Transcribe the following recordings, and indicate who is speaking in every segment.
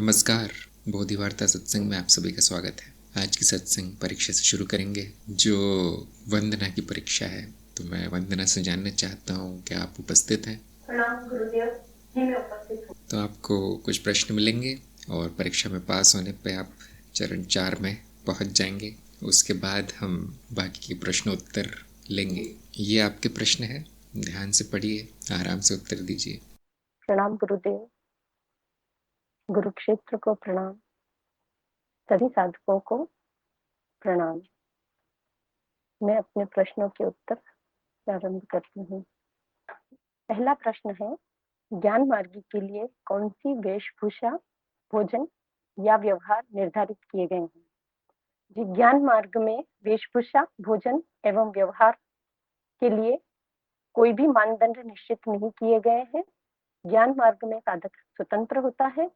Speaker 1: नमस्कार। बोधिवार्ता सत्संग में आप सभी का स्वागत है। आज की सत्संग परीक्षा से शुरू करेंगे, जो वंदना की परीक्षा है। तो मैं वंदना से जानना चाहता हूँ कि आप उपस्थित हैं।
Speaker 2: प्रणाम गुरुदेव जी, मैं उपस्थित हूँ।
Speaker 1: तो आपको कुछ प्रश्न मिलेंगे और परीक्षा में पास होने पे आप चरण 4 में पहुँच जाएंगे। उसके बाद हम बाकी के प्रश्नोत्तर लेंगे। ये आपके प्रश्न हैं, ध्यान से पढ़िए, आराम से उत्तर दीजिए।
Speaker 2: प्रणाम गुरुदेव, गुरुक्षेत्र को प्रणाम, सभी साधकों को प्रणाम। मैं अपने प्रश्नों के उत्तर प्रारंभ करती हूँ। पहला प्रश्न है, ज्ञान मार्गी के लिए कौन सी वेशभूषा, भोजन या व्यवहार निर्धारित किए गए हैं? जी, ज्ञान मार्ग में वेशभूषा, भोजन एवं व्यवहार के लिए कोई भी मानदंड निश्चित नहीं किए गए हैं। ज्ञान मार्ग में साधक स्वतंत्र होता है।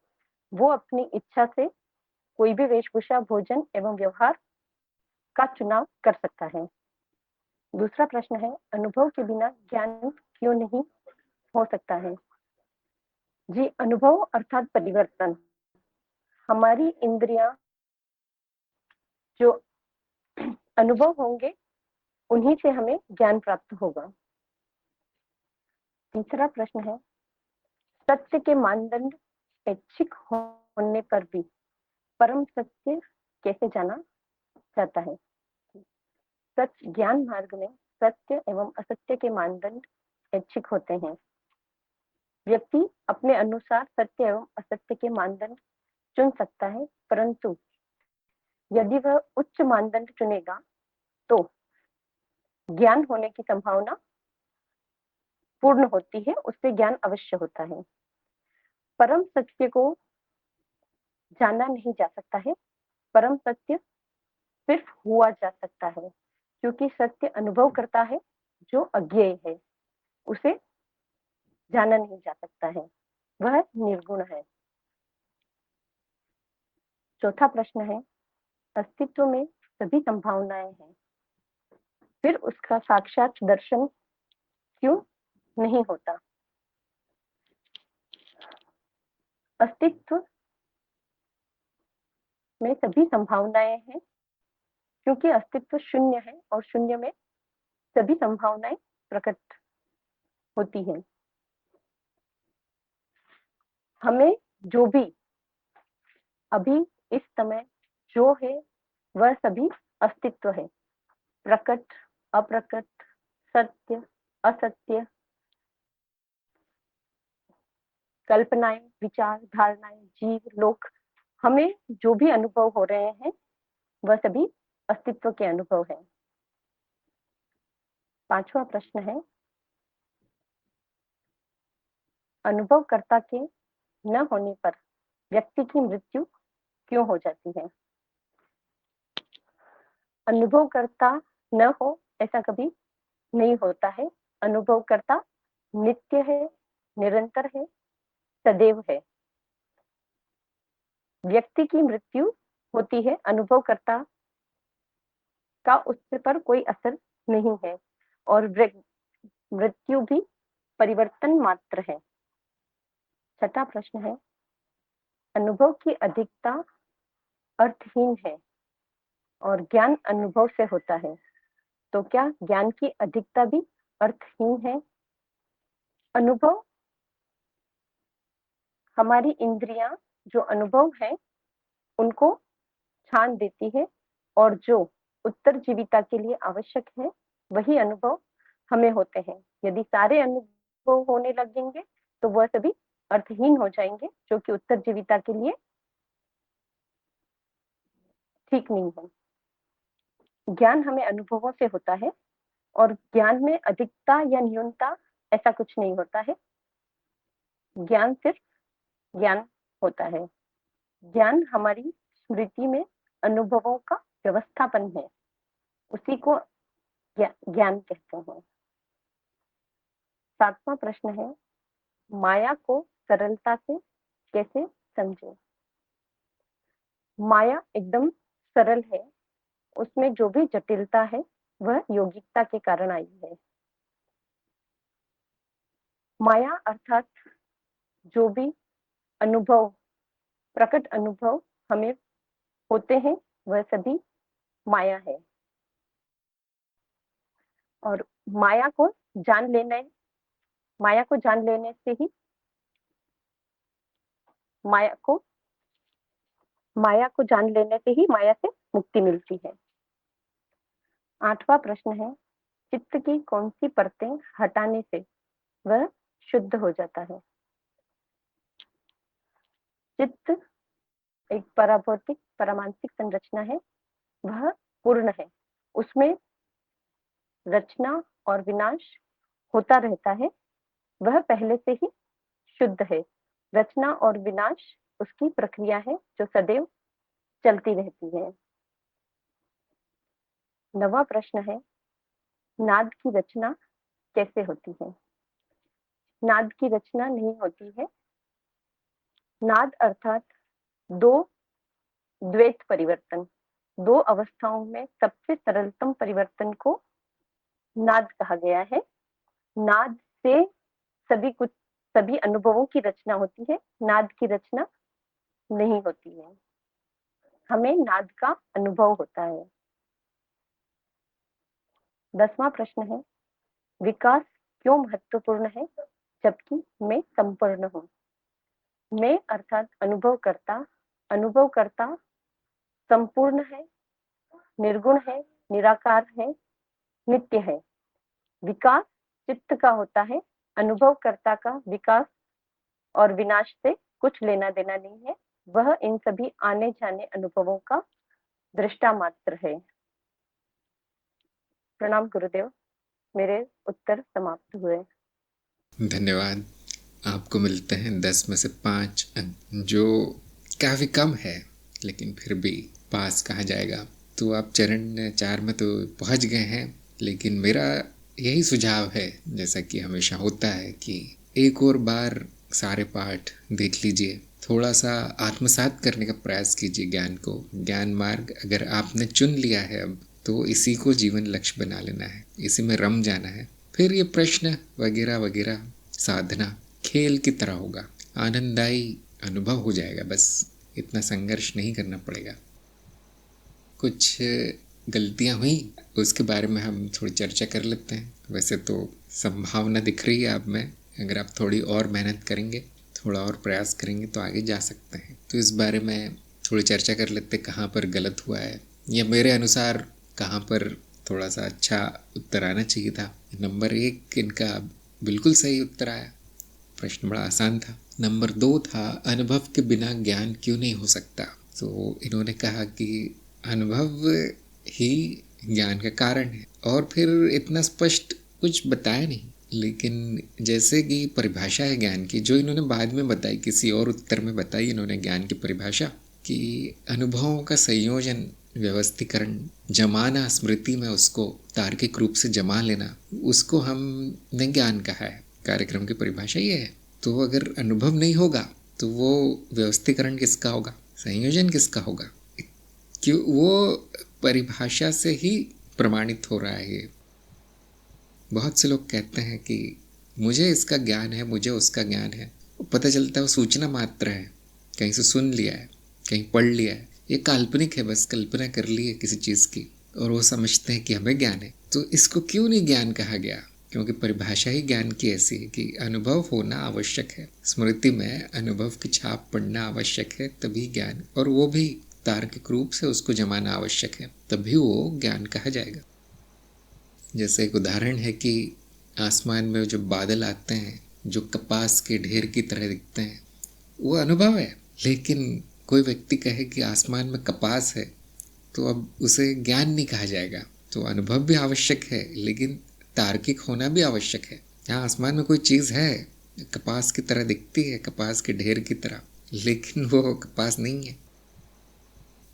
Speaker 2: वो अपनी इच्छा से कोई भी वेशभूषा, भोजन एवं व्यवहार का चुनाव कर सकता है। दूसरा प्रश्न है, अनुभव के बिना ज्ञान क्यों नहीं हो सकता है? जी, अनुभव अर्थात परिवर्तन। हमारी इंद्रियां जो अनुभव होंगे, उन्हीं से हमें ज्ञान प्राप्त होगा। तीसरा प्रश्न है, सत्य के मानदंड ऐच्छिक होने पर भी परम सत्य कैसे जाना जाता है? सत्य, ज्ञान मार्ग में सत्य एवं असत्य के मानदंड ऐच्छिक होते हैं। व्यक्ति अपने अनुसार सत्य एवं असत्य के मानदंड चुन सकता है, परंतु यदि वह उच्च मानदंड चुनेगा तो ज्ञान होने की संभावना पूर्ण होती है, उससे ज्ञान अवश्य होता है। परम सत्य को जाना नहीं जा सकता है, परम सत्य सिर्फ हुआ जा सकता है, क्योंकि सत्य अनुभव करता है, जो अज्ञेय है उसे जाना नहीं जा सकता है, वह निर्गुण है। चौथा प्रश्न है, अस्तित्व में सभी संभावनाएं हैं, फिर उसका साक्षात दर्शन क्यों नहीं होता? अस्तित्व में सभी संभावनाएं हैं, क्योंकि अस्तित्व शून्य है और शून्य में सभी संभावनाएं प्रकट होती हैं। हमें जो भी अभी इस समय जो है, वह सभी अस्तित्व है। प्रकट, अप्रकट, सत्य, असत्य, कल्पनाएं, विचार, धारणाएं, जीव, लोक, हमें जो भी अनुभव हो रहे हैं, वह सभी अस्तित्व के अनुभव है। पांचवा प्रश्न है, अनुभवकर्ता के न होने पर व्यक्ति की मृत्यु क्यों हो जाती है? अनुभवकर्ता न हो ऐसा कभी नहीं होता है। अनुभवकर्ता नित्य है, निरंतर है, सदैव है। व्यक्ति की मृत्यु होती है, अनुभवकर्ता का उससे पर कोई असर नहीं है, और मृत्यु भी परिवर्तन मात्र है। छठा प्रश्न है, अनुभव की अधिकता अर्थहीन है और ज्ञान अनुभव से होता है, तो क्या ज्ञान की अधिकता भी अर्थहीन है? अनुभव, हमारी इंद्रियां जो अनुभव है उनको छान देती है, और जो उत्तर जीविता के लिए आवश्यक है वही अनुभव हमें होते हैं। यदि सारे अनुभव होने लगेंगे तो वह सभी अर्थहीन हो जाएंगे, जो कि उत्तर जीविता के लिए ठीक नहीं है। ज्ञान हमें अनुभवों से होता है, और ज्ञान में अधिकता या न्यूनता ऐसा कुछ नहीं होता है। ज्ञान सिर्फ ज्ञान होता है। ज्ञान हमारी स्मृति में अनुभवों का व्यवस्थापन है, उसी को ज्ञान कहते हैं। सातवां प्रश्न है, माया को सरलता से कैसे समझे? माया एकदम सरल है, उसमें जो भी जटिलता है वह यौगिकता के कारण आई है। माया अर्थात जो भी अनुभव प्रकट अनुभव हमें होते हैं वह सभी माया है। और माया को जान लेने से ही माया से मुक्ति मिलती है। 8वां प्रश्न है, चित्त की कौन सी परतें हटाने से वह शुद्ध हो जाता है? चित्त एक पराभौतिक पारमांसिक संरचना है, वह पूर्ण है, उसमें रचना और विनाश होता रहता है, वह पहले से ही शुद्ध है। रचना और विनाश उसकी प्रक्रिया है जो सदैव चलती रहती है। 9वां प्रश्न है, नाद की रचना कैसे होती है? नाद की रचना नहीं होती है। नाद अर्थात दो द्वैत परिवर्तन, दो अवस्थाओं में सबसे सरलतम परिवर्तन को नाद कहा गया है। नाद से सभी अनुभवों की रचना होती है, नाद की रचना नहीं होती है। हमें नाद का अनुभव होता है। 10वां प्रश्न है, विकास क्यों महत्वपूर्ण है जबकि मैं संपूर्ण हूँ? मैं अर्थात अनुभवकर्ता संपूर्ण है, निर्गुण है, निराकार है, नित्य है। विकास चित्त का होता है, अनुभवकर्ता का विकास और विनाश से कुछ लेना देना नहीं है, वह इन सभी आने जाने अनुभवों का दृष्टा मात्र है। प्रणाम गुरुदेव, मेरे उत्तर समाप्त हुए।
Speaker 1: धन्यवाद। आपको मिलते हैं 10 में से 5 अंक, जो काफ़ी कम है, लेकिन फिर भी पास कहा जाएगा। तो आप चरण 4 में तो पहुंच गए हैं, लेकिन मेरा यही सुझाव है, जैसा कि हमेशा होता है, कि एक और बार सारे पाठ देख लीजिए, थोड़ा सा आत्मसात करने का प्रयास कीजिए ज्ञान को। ज्ञान मार्ग अगर आपने चुन लिया है अब, तो इसी को जीवन लक्ष्य बना लेना है, इसी में रम जाना है। फिर ये प्रश्न वगैरह वगैरह साधना खेल की तरह होगा, आनंददायी अनुभव हो जाएगा, बस इतना संघर्ष नहीं करना पड़ेगा। कुछ गलतियां हुई, उसके बारे में हम थोड़ी चर्चा कर लेते हैं। वैसे तो संभावना दिख रही है आप में, अगर आप थोड़ी और मेहनत करेंगे, थोड़ा और प्रयास करेंगे तो आगे जा सकते हैं। तो इस बारे में थोड़ी चर्चा कर लेते हैं, कहाँ पर गलत हुआ है, या मेरे अनुसार कहाँ पर थोड़ा सा अच्छा उत्तर आना चाहिए था। नंबर 1 इनका बिल्कुल सही उत्तर आया, प्रश्न बड़ा आसान था। नंबर 2 था, अनुभव के बिना ज्ञान क्यों नहीं हो सकता? तो इन्होंने कहा कि अनुभव ही ज्ञान का कारण है, और फिर इतना स्पष्ट कुछ बताया नहीं। लेकिन जैसे कि परिभाषा है ज्ञान की, जो इन्होंने बाद में बताई, किसी और उत्तर में बताई इन्होंने ज्ञान की परिभाषा, कि अनुभवों का संयोजन, व्यवस्थीकरण, जमाना, स्मृति में उसको तार्किक रूप से जमा लेना, उसको हमने ज्ञान कहा है। कार्यक्रम की परिभाषा ये है। तो अगर अनुभव नहीं होगा तो वो व्यवस्थीकरण किसका होगा, संयोजन किसका होगा? क्यों वो परिभाषा से ही प्रमाणित हो रहा है ये। बहुत से लोग कहते हैं कि मुझे इसका ज्ञान है, मुझे उसका ज्ञान है। पता चलता है वो सूचना मात्र है, कहीं से सुन लिया है, कहीं पढ़ लिया है, ये काल्पनिक है, बस कल्पना कर ली है किसी चीज़ की, और वो समझते हैं कि हमें ज्ञान है। तो इसको क्यों नहीं ज्ञान कहा गया? क्योंकि परिभाषा ही ज्ञान की ऐसी है कि अनुभव होना आवश्यक है, स्मृति में अनुभव की छाप पड़ना आवश्यक है, तभी ज्ञान, और वो भी तार्किक रूप से उसको जमाना आवश्यक है, तभी वो ज्ञान कहा जाएगा। जैसे एक उदाहरण है कि आसमान में जो बादल आते हैं, जो कपास के ढेर की तरह दिखते हैं, वो अनुभव है। लेकिन कोई व्यक्ति कहे कि आसमान में कपास है, तो अब उसे ज्ञान नहीं कहा जाएगा। तो अनुभव भी आवश्यक है, लेकिन तार्किक होना भी आवश्यक है। यहाँ आसमान में कोई चीज़ है, कपास की तरह दिखती है, कपास के ढेर की तरह, लेकिन वो कपास नहीं है।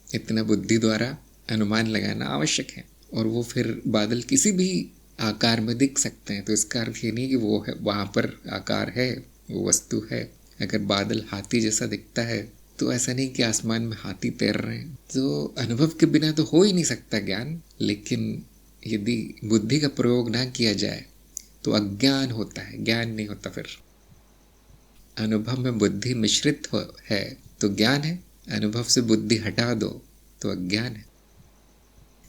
Speaker 1: इतना बुद्धि द्वारा अनुमान लगाना आवश्यक है। और वो फिर बादल किसी भी आकार में दिख सकते हैं, तो इसका अर्थ ये नहीं कि वो है, वहाँ पर आकार है, वो वस्तु है। अगर बादल हाथी जैसा दिखता है, तो ऐसा नहीं कि आसमान में हाथी तैर रहे हैं। तो अनुभव के बिना तो हो ही नहीं सकता ज्ञान। लेकिन यदि बुद्धि का प्रयोग ना किया जाए तो अज्ञान होता है, ज्ञान नहीं होता। फिर अनुभव में बुद्धि मिश्रित है तो ज्ञान है, अनुभव से बुद्धि हटा दो तो अज्ञान है।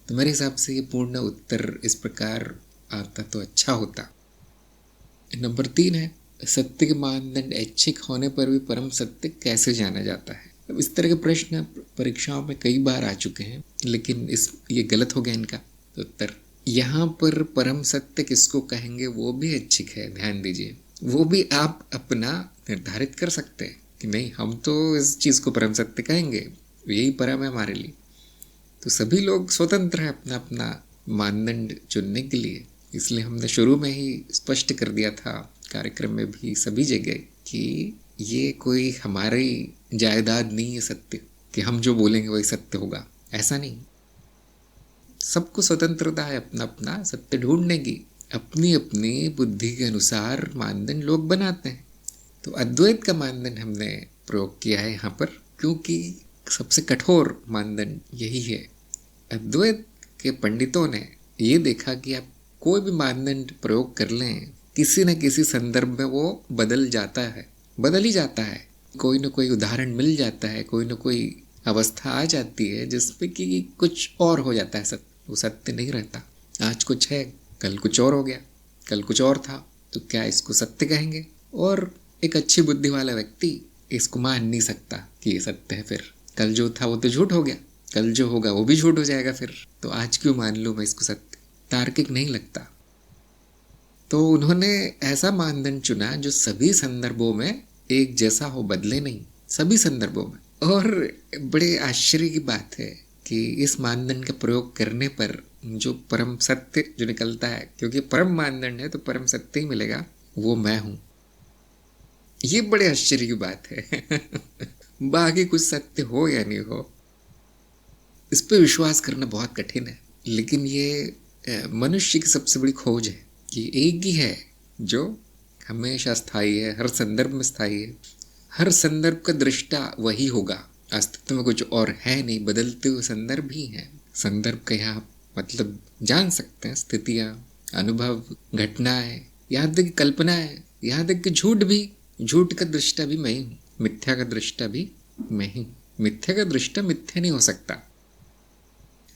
Speaker 1: तो मेरे हिसाब से ये पूर्ण उत्तर इस प्रकार आता तो अच्छा होता। नंबर 3 है, सत्य के मानदंड ऐच्छिक होने पर भी परम सत्य कैसे जाना जाता है। अब इस तरह के प्रश्न परीक्षाओं में कई बार आ चुके हैं, लेकिन ये गलत हो गया इनका उत्तर। यहाँ पर परम सत्य किसको कहेंगे वो भी ऐच्छिक है, ध्यान दीजिए। वो भी आप अपना निर्धारित कर सकते हैं कि नहीं, हम तो इस चीज़ को परम सत्य कहेंगे, यही परम है हमारे लिए। तो सभी लोग स्वतंत्र हैं अपना अपना मानदंड चुनने के लिए। इसलिए हमने शुरू में ही स्पष्ट कर दिया था, कार्यक्रम में भी सभी जगह, कि ये कोई हमारी जायदाद नहीं है सत्य, कि हम जो बोलेंगे वही सत्य होगा, ऐसा नहीं। सबको स्वतंत्रता है अपना अपना सत्य ढूंढने की। अपनी अपनी बुद्धि के अनुसार मानदंड लोग बनाते हैं। तो अद्वैत का मानदंड हमने प्रयोग किया है यहाँ पर, क्योंकि सबसे कठोर मानदंड यही है। अद्वैत के पंडितों ने ये देखा कि आप कोई भी मानदंड प्रयोग कर लें, किसी न किसी संदर्भ में वो बदल जाता है, बदल ही जाता है। कोई न कोई उदाहरण मिल जाता है, कोई न कोई अवस्था आ जाती है जिसपे कि कुछ और हो जाता है, सत्य वो सत्य नहीं रहता। आज कुछ है, कल कुछ और हो गया, कल कुछ और था, तो क्या इसको सत्य कहेंगे? और एक अच्छी बुद्धि वाला व्यक्ति इसको मान नहीं सकता कि ये सत्य है। फिर कल जो था वो तो झूठ हो गया, कल जो होगा वो भी झूठ हो जाएगा। फिर तो आज क्यों मान लूँ मैं इसको सत्य? तार्किक नहीं लगता। तो उन्होंने ऐसा मानदंड चुना जो सभी संदर्भों में एक जैसा हो, बदले नहीं, सभी संदर्भों में। और बड़े आश्चर्य की बात है कि इस मानदंड का प्रयोग करने पर जो परम सत्य जो निकलता है, क्योंकि परम मानदंड है तो परम सत्य ही मिलेगा, वो मैं हूँ। ये बड़े आश्चर्य की बात है। बाकी कुछ सत्य हो या नहीं हो, इस पे विश्वास करना बहुत कठिन है। लेकिन ये मनुष्य की सबसे बड़ी खोज है कि एक ही है जो हमेशा स्थायी है, हर संदर्भ में स्थायी है, हर संदर्भ का दृष्टा वही होगा। अस्तित्व में कुछ और है नहीं, बदलते हुए संदर्भ ही हैं। संदर्भ का यहाँ मतलब जान सकते हैं, स्थितियाँ, अनुभव, घटनाएं, यहाँ तक कल्पनाएं, यहाँ तक कि झूठ भी, झूठ का दृष्टा भी मैं ही हूँ, मिथ्या का दृष्टा भी मैं ही। मिथ्या का दृष्टा मिथ्या नहीं हो सकता।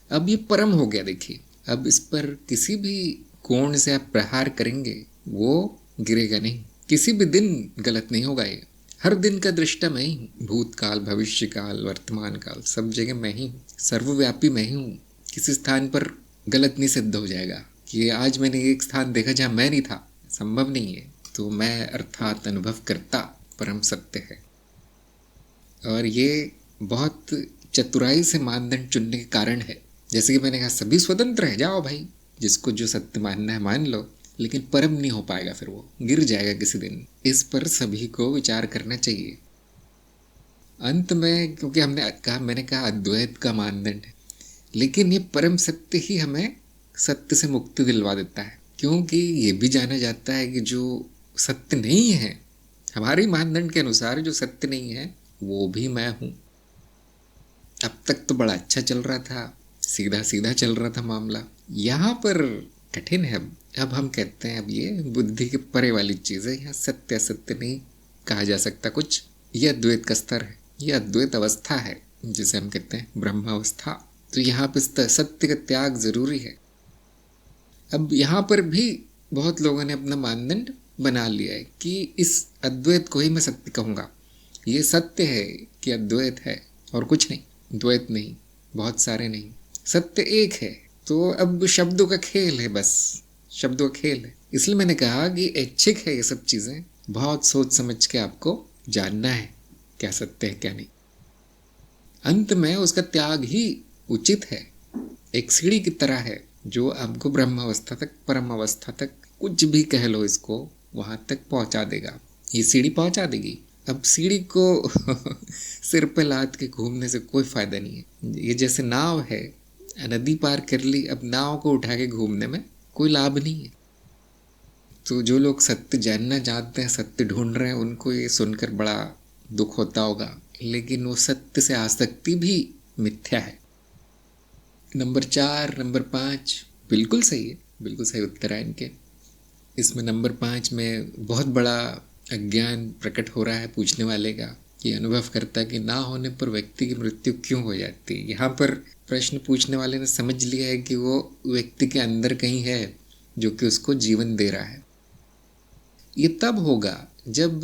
Speaker 1: अब ये परम हो गया। देखिए, अब इस पर किसी भी कोण से आप प्रहार करेंगे वो गिरेगा नहीं, किसी भी दिन गलत नहीं होगा। ये हर दिन का दृष्टा मैं ही हूँ, भूतकाल, भविष्य काल, वर्तमान काल, सब जगह मैं ही हूँ, सर्वव्यापी मैं ही हूँ। किसी स्थान पर गलत नहीं सिद्ध हो जाएगा कि आज मैंने एक स्थान देखा जहाँ मैं नहीं था, संभव नहीं है। तो मैं अर्थात अनुभव करता परम सत्य है। और ये बहुत चतुराई से मानदंड चुनने के कारण है। जैसे कि मैंने कहा, सभी स्वतंत्र है, जाओ भाई, जिसको जो सत्य मानना है मान लो, लेकिन परम नहीं हो पाएगा, फिर वो गिर जाएगा किसी दिन। इस पर सभी को विचार करना चाहिए। अंत में, क्योंकि मैंने कहा अद्वैत का मानदंड है, लेकिन ये परम सत्य ही हमें सत्य से मुक्ति दिलवा देता है। क्योंकि ये भी जाना जाता है कि जो सत्य नहीं है, हमारे मानदंड के अनुसार जो सत्य नहीं है, वो भी मैं हूँ। अब तक तो बड़ा अच्छा चल रहा था, सीधा सीधा चल रहा था मामला। यहाँ पर कठिन है। अब हम कहते हैं अब ये बुद्धि के परे वाली चीज़ है, यहाँ सत्य असत्य नहीं कहा जा सकता कुछ। यह अद्वैत का स्तर है, यह अद्वैत अवस्था है जिसे हम कहते हैं ब्रह्मावस्था। तो यहाँ पर सत्य का त्याग जरूरी है। अब यहाँ पर भी बहुत लोगों ने अपना मानदंड बना लिया है कि इस अद्वैत को ही मैं सत्य कहूँगा। ये सत्य है कि अद्वैत है और कुछ नहीं, द्वैत नहीं, बहुत सारे नहीं, सत्य एक है। तो अब शब्दों का खेल है, बस शब्दों का खेल है। इसलिए मैंने कहा कि ऐच्छिक है ये सब चीज़ें, बहुत सोच समझ के आपको जानना है क्या सत्य है क्या नहीं। अंत में उसका त्याग ही उचित है। एक सीढ़ी की तरह है जो आपको ब्रह्म अवस्था तक, परम अवस्था तक, कुछ भी कह लो इसको, वहां तक पहुंचा देगा। ये सीढ़ी पहुंचा देगी। अब सीढ़ी को सिर पे लाद के घूमने से कोई फायदा नहीं है। ये जैसे नाव है, नदी पार कर ली, अब नाव को उठा के घूमने में कोई लाभ नहीं है। तो जो लोग सत्य जानना चाहते हैं, सत्य ढूंढ रहे हैं, उनको ये सुनकर बड़ा दुख होता होगा, लेकिन वो सत्य से आसक्ति भी मिथ्या है। नंबर 4, नंबर 5 बिल्कुल सही है, बिल्कुल सही उत्तर है इनके। इसमें नंबर 5 में बहुत बड़ा अज्ञान प्रकट हो रहा है पूछने वाले का। ये अनुभव करता है कि ना होने पर व्यक्ति की मृत्यु क्यों हो जाती है। यहाँ पर प्रश्न पूछने वाले ने समझ लिया है कि वो व्यक्ति के अंदर कहीं है जो कि उसको जीवन दे रहा है। ये तब होगा जब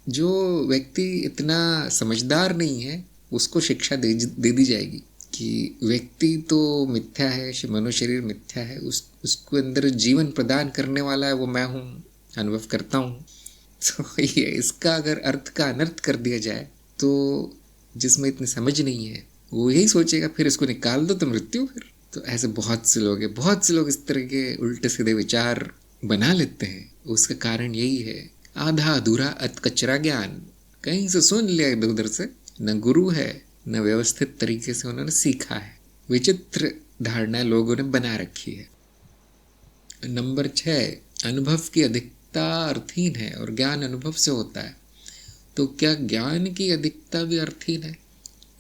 Speaker 1: जो व्यक्ति इतना समझदार नहीं है उसको शिक्षा दे दी जाएगी कि व्यक्ति तो मिथ्या है, मनुष्य शरीर मिथ्या है, उसको अंदर जीवन प्रदान करने वाला है वो मैं हूँ, अनुभव करता हूँ। तो ये इसका अगर अर्थ का अनर्थ कर दिया जाए तो जिसमें इतनी समझ नहीं है वो यही सोचेगा फिर इसको निकाल दो तो मृत्यु। फिर तो ऐसे बहुत से लोग हैं, बहुत से लोग इस तरह के उल्टे सीधे विचार बना लेते हैं। उसका कारण यही है, आधा अधूरा कचरा ज्ञान कहीं से सुन लिया इधर उधर से, न गुरु है न व्यवस्थित तरीके से उन्होंने सीखा है, विचित्र धारणा लोगों ने बना रखी है। नंबर 6, अनुभव की अधिकता अर्थहीन है और ज्ञान अनुभव से होता है। तो क्या ज्ञान की अधिकता भी अर्थहीन है?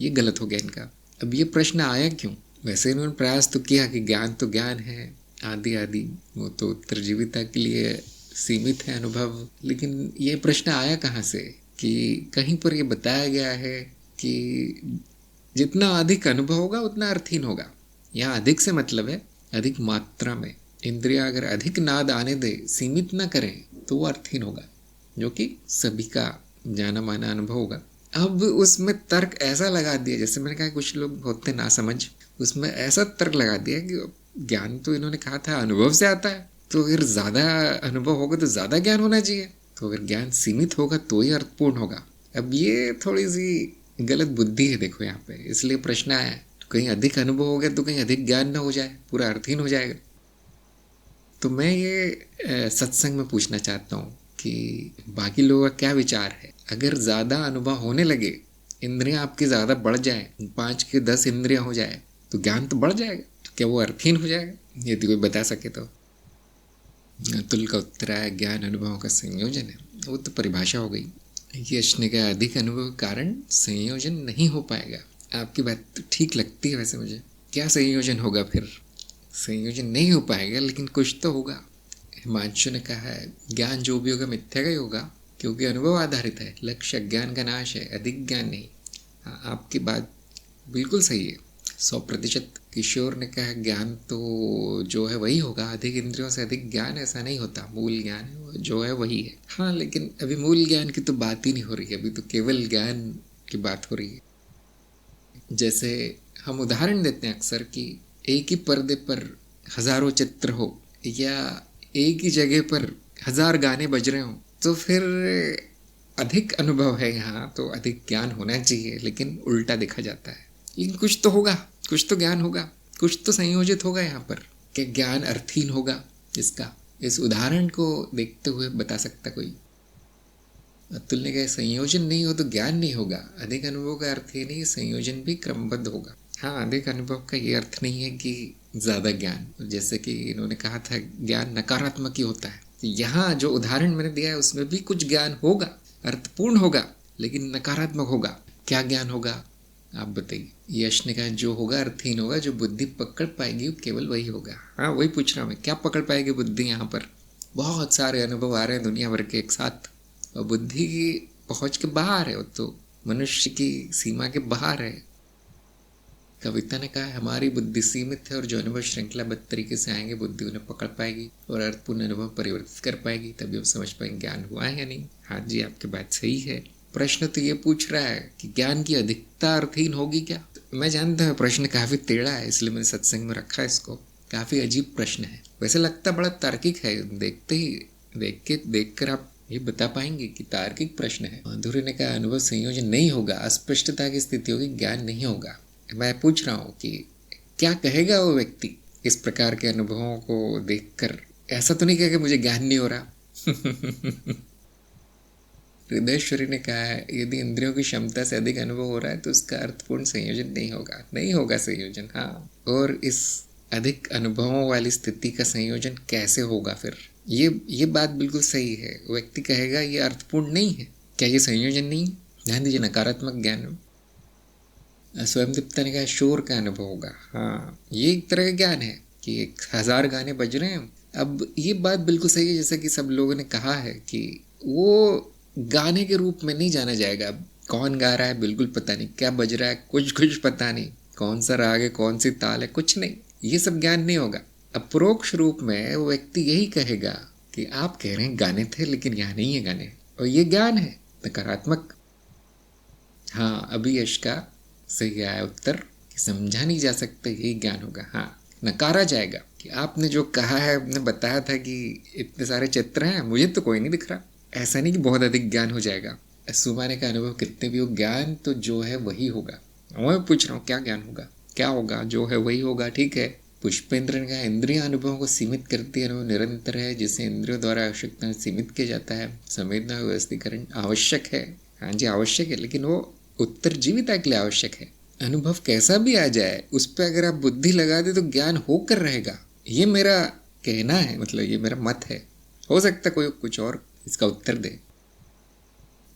Speaker 1: ये गलत हो गया इनका। अब ये प्रश्न आया क्यों? वैसे इन्होंने प्रयास तो किया कि ज्ञान तो ज्ञान है आदि आदि, वो तो उत्तरजीविता के लिए सीमित है अनुभव, लेकिन ये प्रश्न आया कहाँ से कि कहीं पर ये बताया गया है कि जितना अधिक अनुभव होगा उतना अर्थहीन होगा। यहाँ अधिक से मतलब है अधिक मात्रा में। इंद्रिया अगर अधिक नाद आने दे, सीमित ना करें, तो वो अर्थहीन होगा, जो कि सभी का जाना माना अनुभव होगा। अब उसमें तर्क ऐसा लगा दिया, जैसे मैंने कहा कुछ लोग होते ना समझ, उसमें ऐसा तर्क लगा दिया कि ज्ञान तो इन्होंने कहा था अनुभव से आता है, तो अगर ज़्यादा अनुभव होगा तो ज़्यादा ज्ञान होना चाहिए, तो अगर ज्ञान सीमित होगा तो ही अर्थपूर्ण होगा। अब ये थोड़ी सी गलत बुद्धि है देखो यहाँ पे, इसलिए प्रश्न आया। तो कहीं अधिक अनुभव हो गया तो कहीं अधिक ज्ञान ना हो जाए, पूरा अर्थहीन हो जाएगा। तो मैं ये सत्संग में पूछना चाहता हूँ कि बाकी लोगों का क्या विचार है। अगर ज़्यादा अनुभव होने लगे, इंद्रियां आपकी ज़्यादा बढ़ जाए, 5 के 10 इंद्रियां हो जाए, तो ज्ञान तो बढ़ जाएगा, तो क्या वो अर्थहीन हो जाएगा? यदि कोई बता सके तो। अतुल का उत्तर है ज्ञान अनुभवों का संयोजन है। वो तो परिभाषा हो गई। यश ने कहा अधिक अनुभव के कारण संयोजन नहीं हो पाएगा। आपकी बात तो ठीक लगती है वैसे मुझे। क्या संयोजन होगा फिर? संयोजन नहीं हो पाएगा, लेकिन कुछ तो होगा। हिमांशु ने कहा है ज्ञान जो भी होगा मिथ्या का ही होगा, क्योंकि अनुभव आधारित है, लक्ष्य ज्ञान का नाश है, अधिक ज्ञान नहीं। हाँ, आपकी बात बिल्कुल सही है, 100%। किशोर ने कहा ज्ञान तो जो है वही होगा, अधिक इंद्रियों से अधिक ज्ञान ऐसा नहीं होता, मूल ज्ञान जो है वही है। हाँ, लेकिन अभी मूल ज्ञान की तो बात ही नहीं हो रही है, अभी तो केवल ज्ञान की बात हो रही है। जैसे हम उदाहरण देते हैं अक्सर कि एक ही पर्दे पर हजारों चित्र हो या एक ही जगह पर 1000 गाने बज रहे हो, तो फिर अधिक अनुभव है यहाँ, तो अधिक ज्ञान होना चाहिए, लेकिन उल्टा देखा जाता है। लेकिन कुछ तो होगा, कुछ तो ज्ञान होगा, कुछ तो संयोजित होगा यहाँ पर। क्या ज्ञान अर्थहीन होगा इसका? इस उदाहरण को देखते हुए बता सकता कोई? अतुल ने कहा संयोजन नहीं हो तो ज्ञान नहीं होगा। अधिक अनुभव का अर्थ ये नहीं, संयोजन भी क्रमबद्ध होगा। हाँ, अधिक अनुभव का ये अर्थ नहीं है कि ज़्यादा ज्ञान, जैसे कि इन्होंने कहा था ज्ञान नकारात्मक ही होता है। यहाँ जो उदाहरण मैंने दिया है उसमें भी कुछ ज्ञान होगा, अर्थपूर्ण होगा, लेकिन नकारात्मक होगा। क्या ज्ञान होगा आप बताइए? यश ने कहा जो होगा अर्थहीन होगा, जो बुद्धि पकड़ पाएगी केवल वही होगा। हाँ, वही पूछ रहा हूँ मैं, क्या पकड़ पाएगी बुद्धि? यहाँ पर बहुत सारे अनुभव आ रहे हैं दुनिया भर के एक साथ, और बुद्धि की पहुँच के बाहर है, वो तो मनुष्य की सीमा के बाहर है। कविता ने कहा हमारी बुद्धि सीमित है और जो अनुभव श्रृंखलाबद्ध तरीके से आएंगे बुद्धि उन्हें पकड़ पाएगी और अर्थपूर्ण अनुभव परिवर्तित कर पाएगी, तभी हम समझ पाएंगे ज्ञान हुआ है या नहीं। हाँ जी, आपकी बात सही है। प्रश्न तो ये पूछ रहा है कि ज्ञान की अधिकता अर्थहीन होगी क्या? मैं जानता हूँ प्रश्न काफ़ी टेढ़ा है, इसलिए मैंने सत्संग में रखा है इसको। काफ़ी अजीब प्रश्न है, वैसे लगता बड़ा तार्किक है, देख कर आप ये बता पाएंगे कि तार्किक प्रश्न है। माधुर्य ने कहा अनुभव संयोजन नहीं होगा, अस्पष्टता की स्थिति होगी, ज्ञान नहीं होगा। मैं पूछ रहा हूँ कि क्या कहेगा वो व्यक्ति इस प्रकार के अनुभवों को देखकर? ऐसा तो नहीं कहेगा मुझे ज्ञान नहीं हो रहा। हृदयेश्वरी ने कहा है यदि इंद्रियों की क्षमता से अधिक अनुभव हो रहा है तो उसका अर्थपूर्ण संयोजन नहीं होगा संयोजन। हाँ, और इस अधिक अनुभवों वाली स्थिति का संयोजन कैसे होगा फिर? ये बात बिल्कुल सही है। व्यक्ति कहेगा ये अर्थपूर्ण नहीं है, क्या ये संयोजन नहीं? ध्यान दीजिए, नकारात्मक ज्ञान। स्वयं दीप्ता ने कहा शोर का अनुभव होगा। हाँ, ये एक तरह का ज्ञान है कि 1000 गाने बज रहे हैं। अब ये बात बिल्कुल सही है, जैसा कि सब लोगों ने कहा है कि वो गाने के रूप में नहीं जाना जाएगा। कौन गा रहा है बिल्कुल पता नहीं, क्या बज रहा है कुछ पता नहीं, कौन सा राग है कौन सी ताल है कुछ नहीं, ये सब ज्ञान नहीं होगा। अप्रोक्ष रूप में वो व्यक्ति यही कहेगा कि आप कह रहे हैं गाने थे लेकिन यहाँ नहीं है गाने, और ये ज्ञान है नकारात्मक। हाँ, अभी यश का सही आया उत्तर कि समझा नहीं जा सकता, यही ज्ञान होगा। हाँ, नकारा जाएगा कि आपने जो कहा है, आपने बताया था कि इतने सारे चित्र हैं, मुझे तो कोई नहीं दिख रहा। ऐसा नहीं कि बहुत अधिक ज्ञान हो जाएगा। सुमाने का अनुभव कितने भी हो, ज्ञान तो जो है वही होगा। मैं पूछ रहा हूँ क्या ज्ञान होगा, क्या होगा, जो है वही होगा। ठीक है, पुष्पेंद्र ने कहा इंद्रिय अनुभवों को सीमित करती है, अनुभव निरंतर है जिसे इंद्रियों द्वारा आवश्यकता सीमित किया जाता है। संवेदना व्यवस्थीकरण आवश्यक है, हाँ जी आवश्यक है, लेकिन वो उत्तर जीविता के लिए आवश्यक है। अनुभव कैसा भी आ जाए उस पर अगर आप बुद्धि लगा दे तो ज्ञान होकर रहेगा। ये मेरा कहना है, मतलब ये मेरा मत है। हो सकता कोई कुछ और इसका उत्तर दे।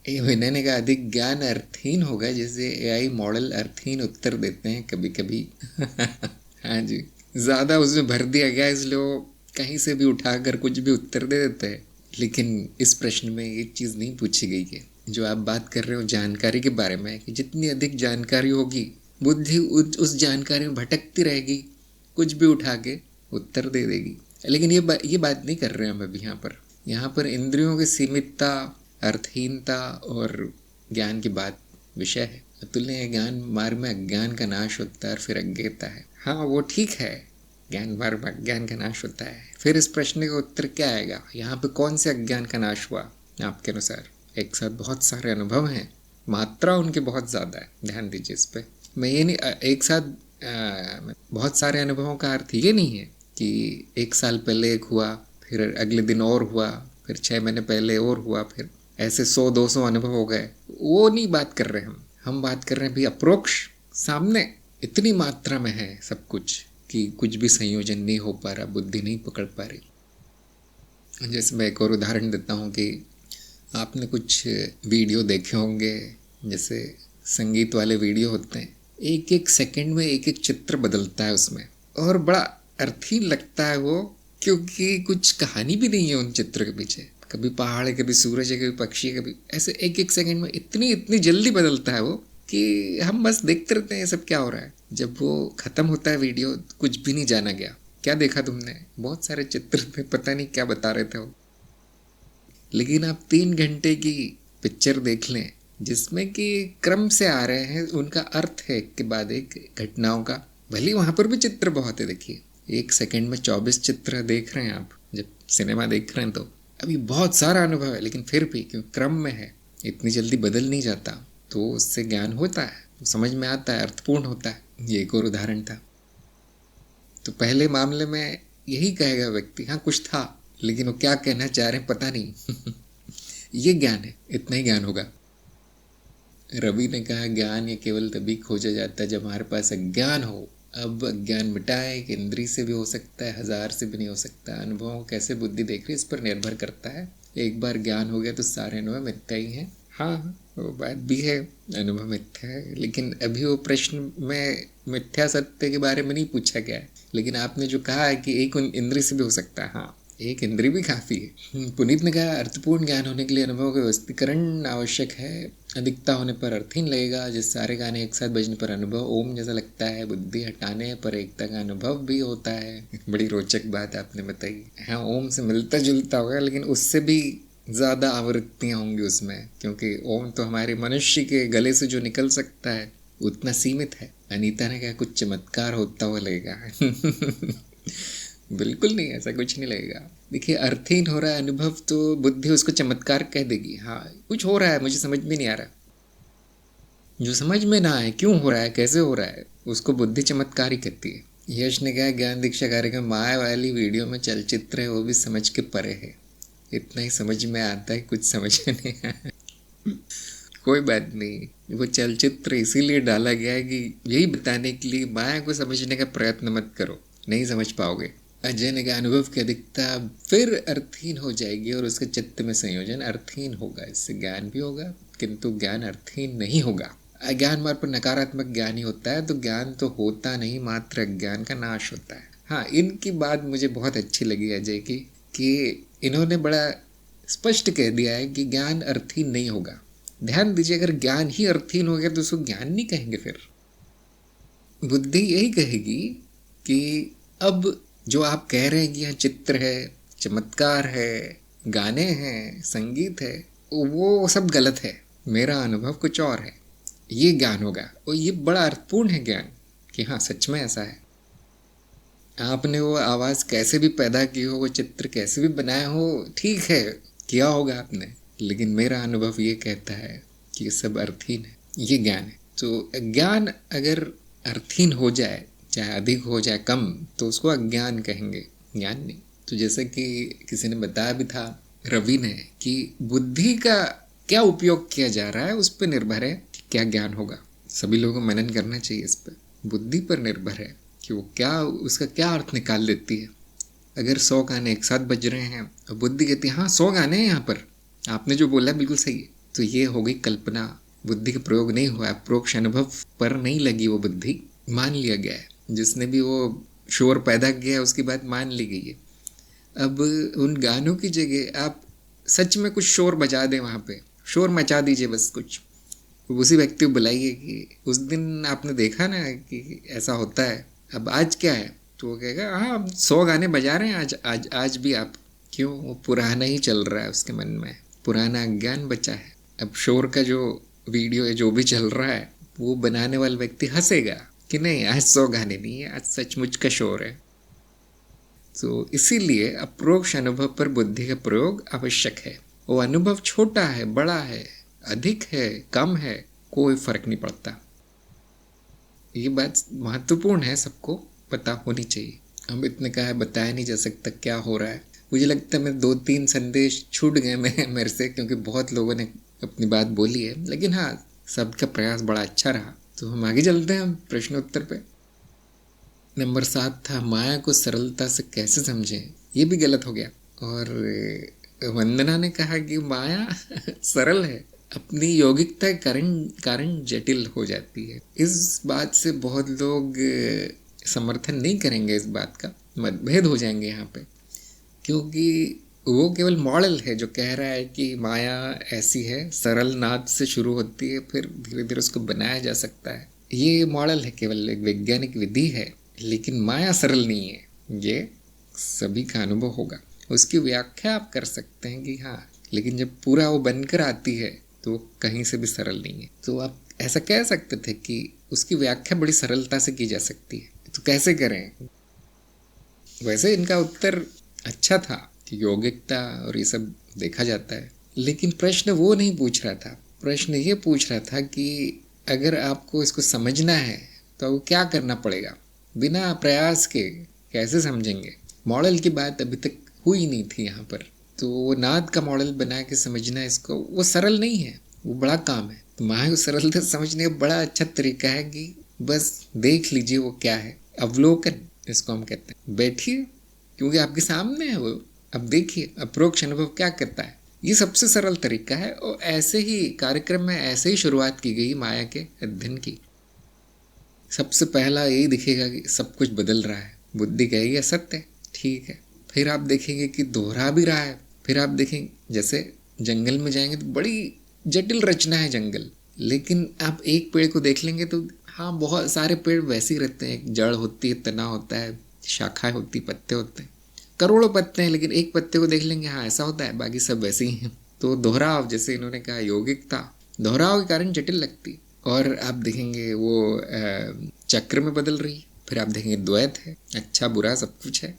Speaker 1: विनय ने कहा अधिक ज्ञान अर्थहीन होगा, जैसे एआई मॉडल अर्थहीन उत्तर देते हैं कभी कभी। हाँ जी, ज़्यादा उसमें भर दिया गया इसलिए वो कहीं से भी उठाकर कुछ भी उत्तर दे देते हैं। लेकिन इस प्रश्न में ये चीज़ नहीं पूछी गई है जो आप बात कर रहे हो जानकारी के बारे में, कि जितनी अधिक जानकारी होगी बुद्धि उस जानकारी में भटकती रहेगी, कुछ भी उठा के उत्तर दे देगी। लेकिन ये बात नहीं कर रहे हैं हम अभी यहाँ पर इंद्रियों की सीमितता, अर्थहीनता और ज्ञान की बात विषय है। अतुल्य ज्ञान मार्ग में अज्ञान का नाश होता है और फिर अज्ञेयता है। हाँ वो ठीक है, ज्ञान मार्ग में अज्ञान का नाश होता है। फिर इस प्रश्न का उत्तर क्या आएगा, यहाँ पे कौन से अज्ञान का नाश हुआ आपके अनुसार? एक साथ बहुत सारे अनुभव हैं, मात्रा उनकी बहुत ज़्यादा है, ध्यान दीजिए इस पर। मैं ये नहीं, एक साथ बहुत सारे अनुभवों का अर्थ ये नहीं है कि एक साल पहले एक हुआ, फिर अगले दिन और हुआ, फिर 6 महीने पहले और हुआ, फिर ऐसे 100-200 अनुभव हो गए। वो नहीं बात कर रहे हम बात कर रहे हैं भी अप्रोक्ष, सामने इतनी मात्रा में है सब कुछ कि कुछ भी संयोजन नहीं हो पा रहा, बुद्धि नहीं पकड़ पा रही। जैसे मैं एक और उदाहरण देता हूँ कि आपने कुछ वीडियो देखे होंगे, जैसे संगीत वाले वीडियो होते हैं, एक एक सेकंड में एक एक चित्र बदलता है उसमें, और बड़ा अर्थहीन लगता है वो, क्योंकि कुछ कहानी भी नहीं है उन चित्रों के पीछे। कभी पहाड़ है, कभी सूरज है, कभी पक्षी है, कभी ऐसे एक एक सेकंड में इतनी जल्दी बदलता है वो कि हम बस देखते रहते हैं ये सब क्या हो रहा है। जब वो ख़त्म होता है वीडियो, कुछ भी नहीं जाना गया। क्या देखा तुमने? बहुत सारे चित्र में पता नहीं क्या बता रहे थे वो। लेकिन आप 3 घंटे की पिक्चर देख लें जिसमें कि क्रम से आ रहे हैं, उनका अर्थ है एक के बाद एक घटनाओं का, भले वहाँ पर भी चित्र बहुत है। देखिए, एक सेकंड में 24 चित्र देख रहे हैं आप जब सिनेमा देख रहे हैं, तो अभी बहुत सारा अनुभव है, लेकिन फिर भी क्योंकि क्रम में है, इतनी जल्दी बदल नहीं जाता, तो उससे ज्ञान होता है, समझ में आता है, अर्थपूर्ण होता है। ये एक और उदाहरण था। तो पहले मामले में यही कहेगा व्यक्ति, हाँ कुछ था, लेकिन वो क्या कहना चाह रहे हैं पता नहीं। ये ज्ञान है, इतना ही ज्ञान होगा। रवि ने कहा ज्ञान ये केवल तभी खोजा जाता है जब हमारे पास अज्ञान हो। अब अज्ञान मिटाए, एक इंद्री से भी हो सकता है, 1000 से भी नहीं हो सकता। अनुभवों को कैसे बुद्धि देख रही है इस पर निर्भर करता है। एक बार ज्ञान हो गया तो सारे अनुभव मिथ्या ही हैं। हाँ, वो बात भी है, अनुभव मिथ्या है, लेकिन अभी वो प्रश्न में मिथ्या सत्य के बारे में नहीं पूछा गया है। लेकिन आपने जो कहा है कि एक इंद्री से भी हो सकता है, हाँ एक इंद्री भी काफ़ी है। पुनीत ने कहा अर्थपूर्ण ज्ञान होने के लिए अनुभव का व्यवस्थीकरण आवश्यक है। अधिकता होने पर अर्थहीन लगेगा, जिस सारे गाने एक साथ बजने पर अनुभव ओम जैसा लगता है। बुद्धि हटाने पर एकता का अनुभव भी होता है। बड़ी रोचक बात आपने बताई। हाँ, ओम से मिलता जुलता होगा, लेकिन उससे भी ज़्यादा आवृत्तियाँ होंगी उसमें, क्योंकि ओम तो हमारे मनुष्य के गले से जो निकल सकता है उतना सीमित है। अनीता ने कहा कुछ चमत्कार होता हुआ लगेगा। बिल्कुल नहीं, ऐसा कुछ नहीं लगेगा। देखिए, अर्थहीन हो रहा है अनुभव तो बुद्धि उसको चमत्कार कह देगी। हाँ कुछ हो रहा है, मुझे समझ में नहीं आ रहा। जो समझ में ना आए क्यों हो रहा है, कैसे हो रहा है, उसको बुद्धि चमत्कार ही कहती है। यश ने कहा ज्ञान दीक्षा कार्यक्रम माया वाली वीडियो में चलचित्र है, वो भी समझ के परे है। इतना ही समझ में आता है, कुछ समझ में नहीं आया। कोई बात नहीं, वो चलचित्र इसीलिए डाला गया है कि यही बताने के लिए माया को समझने का प्रयत्न मत करो, नहीं समझ पाओगे। अजय ने कहा अनुभव की अधिकता फिर अर्थहीन हो जाएगी और उसके चित्त में संयोजन अर्थहीन होगा। इससे ज्ञान भी होगा, किंतु ज्ञान अर्थहीन नहीं होगा। अज्ञान मार्ग पर नकारात्मक ज्ञान ही होता है, तो ज्ञान तो होता नहीं, मात्र अज्ञान का नाश होता है। हाँ, इनकी बात मुझे बहुत अच्छी लगी अजय की, कि इन्होंने बड़ा स्पष्ट कह दिया है कि ज्ञान अर्थहीन नहीं होगा, ध्यान दीजिए, अगर ज्ञान ही अर्थहीन हो गया तो उसको ज्ञान नहीं कहेंगे। फिर बुद्धि यही कहेगी कि अब जो आप कह रहे हैं कि यहाँ चित्र है, चमत्कार है, गाने हैं, संगीत है, वो सब गलत है, मेरा अनुभव कुछ और है, ये ज्ञान होगा। और ये बड़ा अर्थपूर्ण है ज्ञान कि हाँ सच में ऐसा है। आपने वो आवाज़ कैसे भी पैदा की हो, वो चित्र कैसे भी बनाया हो, ठीक है किया होगा आपने, लेकिन मेरा अनुभव ये कहता है कि ये सब अर्थहीन है, ये ज्ञान है। तो ज्ञान अगर अर्थहीन हो जाए, चाहे अधिक हो चाहे कम, तो उसको अज्ञान कहेंगे, ज्ञान नहीं। तो जैसे कि किसी ने बताया भी था, रवि ने, कि बुद्धि का क्या उपयोग किया जा रहा है उस पर निर्भर है कि क्या ज्ञान होगा। सभी लोगों को मनन करना चाहिए इस पर, बुद्धि पर निर्भर है कि वो क्या, उसका क्या अर्थ निकाल देती है। अगर 100 गाने एक साथ बज रहे हैं और बुद्धि कहती है हाँ 100 गाने हैं यहाँ पर, आपने जो बोला बिल्कुल सही है, तो ये हो गई कल्पना, बुद्धि का प्रयोग नहीं हुआ, प्रोक्ष अनुभव पर नहीं लगी वो बुद्धि, मान लिया गया है। जिसने भी वो शोर पैदा किया है उसकी बात मान ली गई है। अब उन गानों की जगह आप सच में कुछ शोर बजा दें, वहाँ पे शोर मचा दीजिए बस कुछ, उसी व्यक्ति को बुलाइए कि उस दिन आपने देखा ना कि ऐसा होता है, अब आज क्या है, तो वो कहेगा हाँ हम 100 गाने बजा रहे हैं आज आज आज भी आप। क्यों? वो पुराना ही चल रहा है उसके मन में, पुराना ज्ञान बचा है। अब शोर का जो वीडियो है जो भी चल रहा है, वो बनाने वाला व्यक्ति हंसेगा कि नहीं आज 100 गाने नहीं है, आज सचमुच का शोर है। तो इसीलिए अप्रोक्ष अनुभव पर बुद्धि का प्रयोग आवश्यक है। वो अनुभव छोटा है, बड़ा है, अधिक है, कम है, कोई फर्क नहीं पड़ता। ये बात महत्वपूर्ण है, सबको पता होनी चाहिए। हम इतने का है बताया नहीं जा सकता क्या हो रहा है। मुझे लगता है मैं 2-3 संदेश छूट गए मेरे से, क्योंकि बहुत लोगों ने अपनी बात बोली है, लेकिन हाँ सबका प्रयास बड़ा अच्छा रहा। तो हम आगे चलते हैं प्रश्नोत्तर पे। नंबर 7 था, माया को सरलता से कैसे समझें। ये भी गलत हो गया। और वंदना ने कहा कि माया सरल है, अपनी यौगिकता के कारण जटिल हो जाती है। इस बात से बहुत लोग समर्थन नहीं करेंगे, इस बात का मतभेद हो जाएंगे यहाँ पे, क्योंकि वो केवल मॉडल है जो कह रहा है कि माया ऐसी है, सरल नाद से शुरू होती है, फिर धीरे धीरे उसको बनाया जा सकता है। ये मॉडल है, केवल एक वैज्ञानिक विधि है, लेकिन माया सरल नहीं है, ये सभी का अनुभव होगा। उसकी व्याख्या आप कर सकते हैं कि हाँ, लेकिन जब पूरा वो बनकर आती है तो कहीं से भी सरल नहीं है। तो आप ऐसा कह सकते थे कि उसकी व्याख्या बड़ी सरलता से की जा सकती है, तो कैसे करें। वैसे इनका उत्तर अच्छा था कि यौगिकता और ये सब देखा जाता है, लेकिन प्रश्न वो नहीं पूछ रहा था। प्रश्न ये पूछ रहा था कि अगर आपको इसको समझना है तो क्या करना पड़ेगा, बिना प्रयास के कैसे समझेंगे। मॉडल की बात अभी तक हुई नहीं थी यहाँ पर, तो वो नाद का मॉडल बना के समझना इसको, वो सरल नहीं है, वो बड़ा काम है। तो माया को सरलता समझने का बड़ा अच्छा तरीका है कि बस देख लीजिए वो क्या है, अवलोकन इसको हम कहते हैं। बैठिए, क्योंकि आपके सामने है वो, अब देखिए अप्रोक्ष अनुभव क्या करता है। ये सबसे सरल तरीका है, और ऐसे ही कार्यक्रम में ऐसे ही शुरुआत की गई माया के अध्ययन की। सबसे पहला यही दिखेगा कि सब कुछ बदल रहा है, बुद्धि कहेगी असत्य है, ठीक है। फिर आप देखेंगे कि दोहरा भी रहा है। फिर आप देखेंगे जैसे जंगल में जाएंगे तो बड़ी जटिल रचना है जंगल, लेकिन आप एक पेड़ को देख लेंगे तो हाँ बहुत सारे पेड़ वैसे ही रहते हैं, एक जड़ होती है, तना होता है, शाखाएं होती, पत्ते होते हैं, करोड़ों पत्ते हैं, लेकिन एक पत्ते को देख लेंगे हाँ ऐसा होता है, बाकी सब वैसे ही हैं। तो दोहराव, जैसे इन्होंने कहा यौगिकता, दोहराव के कारण जटिल लगती। और आप देखेंगे वो चक्र में बदल रही। फिर आप देखेंगे द्वैत है, अच्छा बुरा सब कुछ है।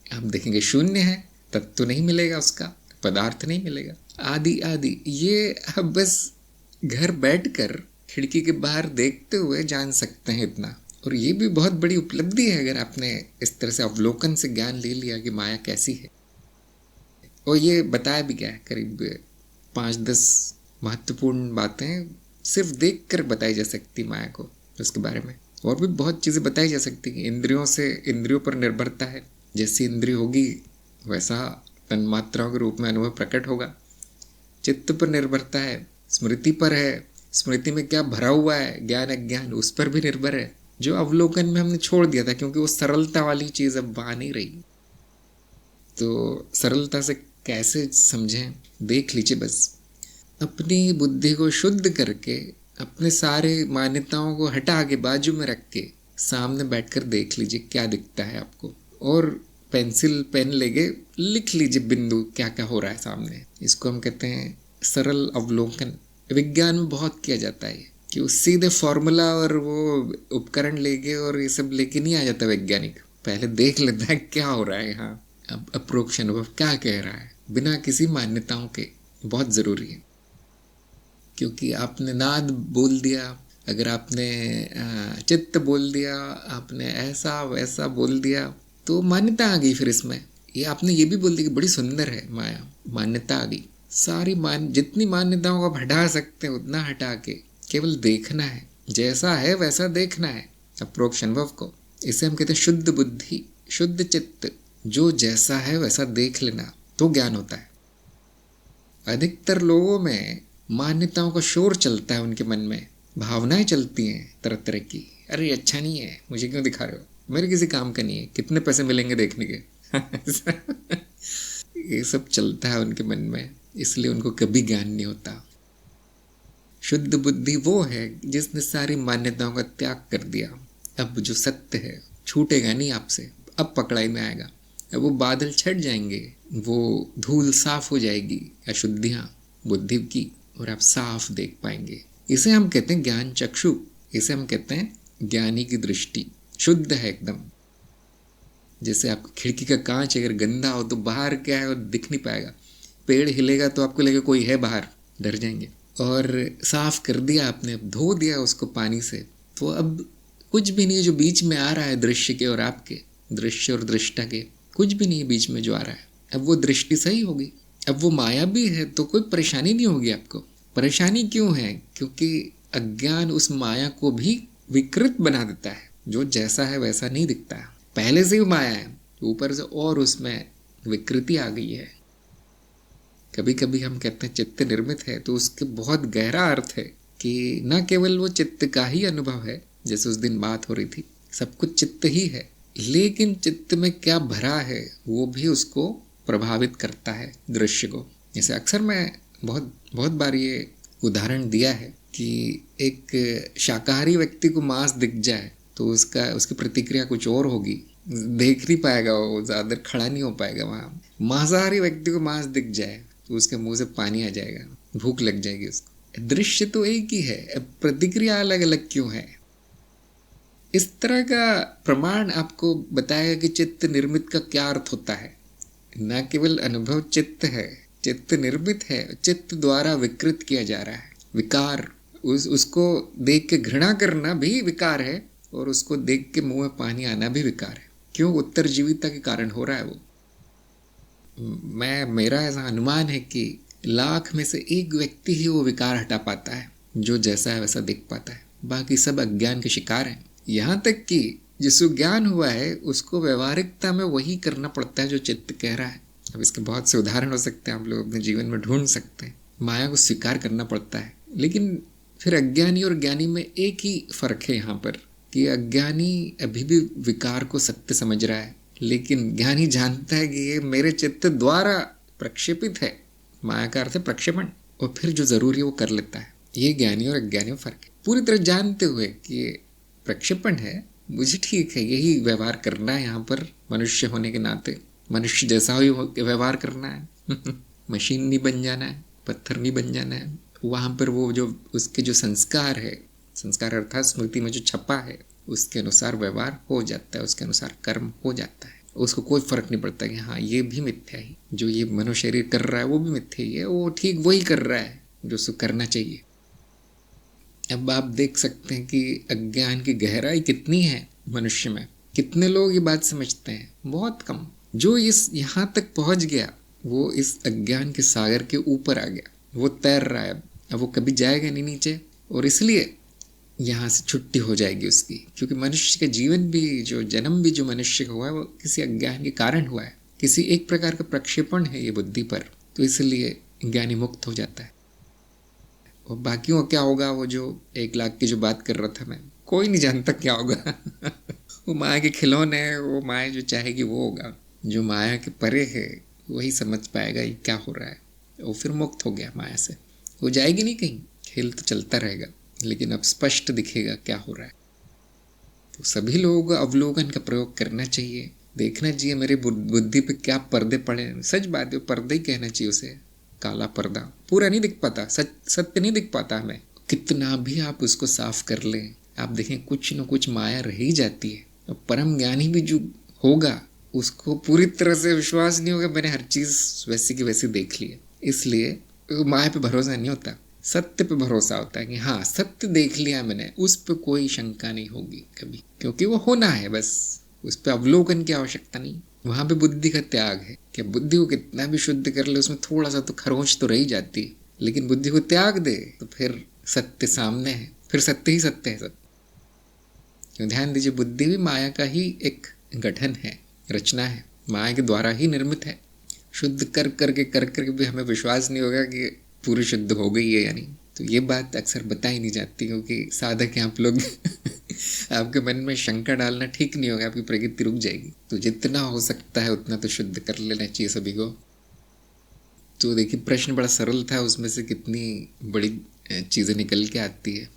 Speaker 1: आप देखेंगे शून्य है, तत्व नहीं मिलेगा, उसका पदार्थ नहीं मिलेगा, आदि आदि। ये आप बस घर बैठकर खिड़की के बाहर देखते हुए जान सकते हैं इतना। और ये भी बहुत बड़ी उपलब्धि है अगर आपने इस तरह से अवलोकन से ज्ञान ले लिया कि माया कैसी है। और ये बताया भी गया है, करीब 5-10 महत्वपूर्ण बातें सिर्फ देख कर बताई जा सकती माया को, उसके बारे में। और भी बहुत चीज़ें बताई जा सकती कि इंद्रियों पर निर्भरता है, जैसी इंद्रिय होगी वैसा तन्मात्राओं के रूप में अनुभव प्रकट होगा। चित्त पर निर्भरता है, स्मृति पर है, स्मृति में क्या भरा हुआ है, ज्ञान अज्ञान, उस पर भी निर्भर है, जो अवलोकन में हमने छोड़ दिया था, क्योंकि वो सरलता वाली चीज़ अब वहाँ नहीं रही। तो सरलता से कैसे समझें, देख लीजिए बस। अपनी बुद्धि को शुद्ध करके अपने सारे मान्यताओं को हटा के बाजू में रख के सामने बैठकर देख लीजिए क्या दिखता है आपको, और पेंसिल पेन लेके लिख लीजिए बिंदु क्या क्या हो रहा है सामने। इसको हम कहते हैं सरल अवलोकन। विज्ञान में बहुत किया जाता है कि वो सीधे फॉर्मूला और वो उपकरण लेके और ये सब लेके नहीं आ जाता वैज्ञानिक, पहले देख लेता है क्या हो रहा है यहाँ, अब अप्रोक्ष अनुभव क्या कह रहा है बिना किसी मान्यताओं के। बहुत ज़रूरी है, क्योंकि आपने नाद बोल दिया, अगर आपने चित्त बोल दिया, आपने ऐसा वैसा बोल दिया तो मान्यता आ गई। फिर इसमें ये आपने ये भी बोल दिया कि बड़ी सुंदर है माया, मान्यता आ गई। सारी जितनी मान्यताओं को आप हटा सकते हैं उतना हटा के केवल देखना है, जैसा है वैसा देखना है अप्रोक्ष अनुभव को। इसे हम कहते हैं शुद्ध बुद्धि, शुद्ध चित्त। जो जैसा है वैसा देख लेना तो ज्ञान होता है। अधिकतर लोगों में मान्यताओं का शोर चलता है, उनके मन में भावनाएं चलती हैं तरह तरह की। अरे अच्छा नहीं है, मुझे क्यों दिखा रहे हो, मेरे किसी काम का नहीं है, कितने पैसे मिलेंगे देखने के ये सब चलता है उनके मन में, इसलिए उनको कभी ज्ञान नहीं होता। शुद्ध बुद्धि वो है जिसने सारी मान्यताओं का त्याग कर दिया। अब जो सत्य है छूटेगा नहीं आपसे, अब पकड़ाई में आएगा, अब वो बादल छट जाएंगे, वो धूल साफ हो जाएगी अशुद्धियाँ बुद्धि की, और आप साफ देख पाएंगे। इसे हम कहते हैं ज्ञान चक्षु, इसे हम कहते हैं ज्ञानी की दृष्टि शुद्ध है एकदम। जैसे आपकी खिड़की का कांच अगर गंदा हो तो बाहर क्या है वो दिख नहीं पाएगा, पेड़ हिलेगा तो आपको लगेगा कोई है बाहर, डर जाएंगे। और साफ कर दिया आपने, धो दिया उसको पानी से, तो अब कुछ भी नहीं है जो बीच में आ रहा है दृश्य के और आपके, दृश्य और दृष्टा के कुछ भी नहीं है बीच में जो आ रहा है। अब वो दृष्टि सही होगी, अब वो माया भी है तो कोई परेशानी नहीं होगी आपको। परेशानी क्यों है? क्योंकि अज्ञान उस माया को भी विकृत बना देता है, जो जैसा है वैसा नहीं दिखता है, पहले से ही माया है, ऊपर से और उसमें विकृति आ गई है। कभी कभी हम कहते हैं चित्त निर्मित है, तो उसके बहुत गहरा अर्थ है कि न केवल वो चित्त का ही अनुभव है, जैसे उस दिन बात हो रही थी, सब कुछ चित्त ही है, लेकिन चित्त में क्या भरा है वो भी उसको प्रभावित करता है दृश्य को। जैसे अक्सर मैं बहुत बार ये उदाहरण दिया है कि एक शाकाहारी व्यक्ति को मांस दिख जाए तो उसकी प्रतिक्रिया कुछ और होगी, देख नहीं पाएगा, वो ज़्यादा खड़ा नहीं हो पाएगा वहाँ। मांसाहारी व्यक्ति को मांस दिख जाए तो उसके मुंह से पानी आ जाएगा, भूख लग जाएगी उसको। दृश्य तो एक ही है, प्रतिक्रिया अलग अलग क्यों है? इस तरह का प्रमाण आपको बताएगा कि चित्त निर्मित का क्या अर्थ होता है। न केवल अनुभव चित्त है, चित्त निर्मित है, चित्त द्वारा विकृत किया जा रहा है। विकार, उसको देख के घृणा करना भी विकार है, और उसको देख के मुंह में पानी आना भी विकार है। क्यों? उत्तरजीविता के कारण हो रहा है वो। मेरा ऐसा अनुमान है कि लाख में से एक व्यक्ति ही वो विकार हटा पाता है, जो जैसा है वैसा देख पाता है, बाकी सब अज्ञान के शिकार हैं। यहाँ तक कि जिसको ज्ञान हुआ है उसको व्यवहारिकता में वही करना पड़ता है जो चित्त कह रहा है। अब इसके बहुत से उदाहरण हो सकते हैं, आप लोग अपने जीवन में ढूंढ सकते हैं। माया को स्वीकार करना पड़ता है, लेकिन फिर अज्ञानी और ज्ञानी में एक ही फर्क है यहाँ पर कि अज्ञानी अभी भी विकार को सत्य समझ रहा है, लेकिन ज्ञानी जानता है कि ये मेरे चित्त द्वारा प्रक्षेपित है। माया का अर्थ है प्रक्षेपण, और फिर जो जरूरी है वो कर लेता है। ये ज्ञानी और अज्ञानी में फर्क है। पूरी तरह जानते हुए कि ये प्रक्षेपण है, मुझे ठीक है यही व्यवहार करना है, यहाँ पर मनुष्य होने के नाते मनुष्य जैसा ही व्यवहार करना है मशीन नहीं बन जाना है, पत्थर नहीं बन जाना है। वहाँ पर वो जो उसके जो संस्कार है, संस्कार अर्थात स्मृति में जो छपा है, उसके अनुसार व्यवहार हो जाता है, उसके अनुसार कर्म हो जाता है। उसको कोई फर्क नहीं पड़ता कि हाँ ये भी मिथ्या ही, जो ये मनुष्य शरीर कर रहा है वो भी मिथ्या ही है, वो ठीक वही कर रहा है जो उसको करना चाहिए। अब आप देख सकते हैं कि अज्ञान की गहराई कितनी है मनुष्य में। कितने लोग ये बात समझते हैं? बहुत कम। जो इस यहाँ तक पहुँच गया वो इस अज्ञान के सागर के ऊपर आ गया, वो तैर रहा है, अब वो कभी जाएगा नहीं नीचे, और इसलिए यहाँ से छुट्टी हो जाएगी उसकी। क्योंकि मनुष्य का जीवन भी, जो जन्म भी जो मनुष्य का हुआ है, वो किसी अज्ञान के कारण हुआ है, किसी एक प्रकार का प्रक्षेपण है ये बुद्धि पर, तो इसलिए ज्ञानी मुक्त हो जाता है। और बाकियों क्या होगा, वो जो 1 लाख की जो बात कर रहा था मैं, कोई नहीं जानता क्या होगा वो माया के खिलौने है, वो माया जो चाहेगी वो होगा। जो माया के परे है वही समझ पाएगा ये क्या हो रहा है, वो फिर मुक्त हो गया माया से। वो जाएगी नहीं कहीं, खेल तो चलता रहेगा, लेकिन अब स्पष्ट दिखेगा क्या हो रहा है। तो सभी लोगों को अवलोकन का प्रयोग करना चाहिए, देखना चाहिए मेरी बुद्धि पे क्या पर्दे पड़े हैं। सच बात है, पर्दे ही कहना चाहिए उसे, काला पर्दा। पूरा नहीं दिख पाता, सत्य नहीं दिख पाता हमें। कितना भी आप उसको साफ कर लें, आप देखें कुछ न कुछ माया रह ही जाती है। और परम ज्ञानी भी जो होगा उसको पूरी तरह से विश्वास नहीं होगा मैंने हर चीज वैसी की वैसी देख ली है। इसलिए माया पे भरोसा नहीं होता, सत्य पे भरोसा होता है कि हाँ सत्य देख लिया मैंने, उस पर कोई शंका नहीं होगी कभी, क्योंकि वो होना है बस, उस पर अवलोकन की आवश्यकता नहीं। वहां पे बुद्धि का त्याग है कि बुद्धि को कितना भी शुद्ध कर ले उसमें थोड़ा सा तो खरोंच तो रही जाती है, लेकिन बुद्धि को त्याग दे तो फिर सत्य सामने है, फिर सत्य ही सत्य है सब। क्यों? ध्यान दीजिए, बुद्धि भी माया का ही एक गठन है, रचना है, माया के द्वारा ही निर्मित है। शुद्ध कर करके भी हमें विश्वास नहीं होगा कि पूरी शुद्ध हो गई है, यानी तो ये बात अक्सर बताई नहीं जाती, क्योंकि साधक हैं आप लोग आपके मन में शंका डालना ठीक नहीं होगा, आपकी प्रगति रुक जाएगी। तो जितना हो सकता है उतना तो शुद्ध कर लेना चाहिए सभी को। तो देखिए प्रश्न बड़ा सरल था, उसमें से कितनी बड़ी चीजें निकल के आती है।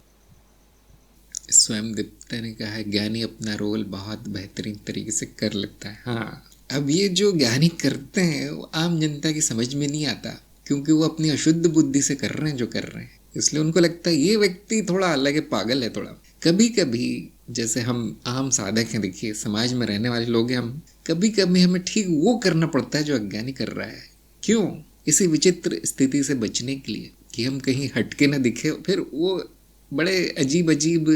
Speaker 1: स्वयं दीप्ता ने कहा है ज्ञानी अपना रोल बहुत बेहतरीन तरीके से कर लेता है। हाँ, अब ये जो ज्ञानी करते हैं वो आम जनता की समझ में नहीं आता, क्योंकि वो अपनी अशुद्ध बुद्धि से कर रहे हैं जो कर रहे हैं, इसलिए उनको लगता है ये व्यक्ति थोड़ा अलग है, पागल है थोड़ा। कभी कभी जैसे हम आम साधक हैं, देखिए समाज में रहने वाले लोग हैं हम, कभी कभी हमें ठीक वो करना पड़ता है जो अज्ञानी कर रहा है। क्यों? इसी विचित्र स्थिति से बचने के लिए कि हम कहीं हटके ना दिखे। फिर वो बड़े अजीब अजीब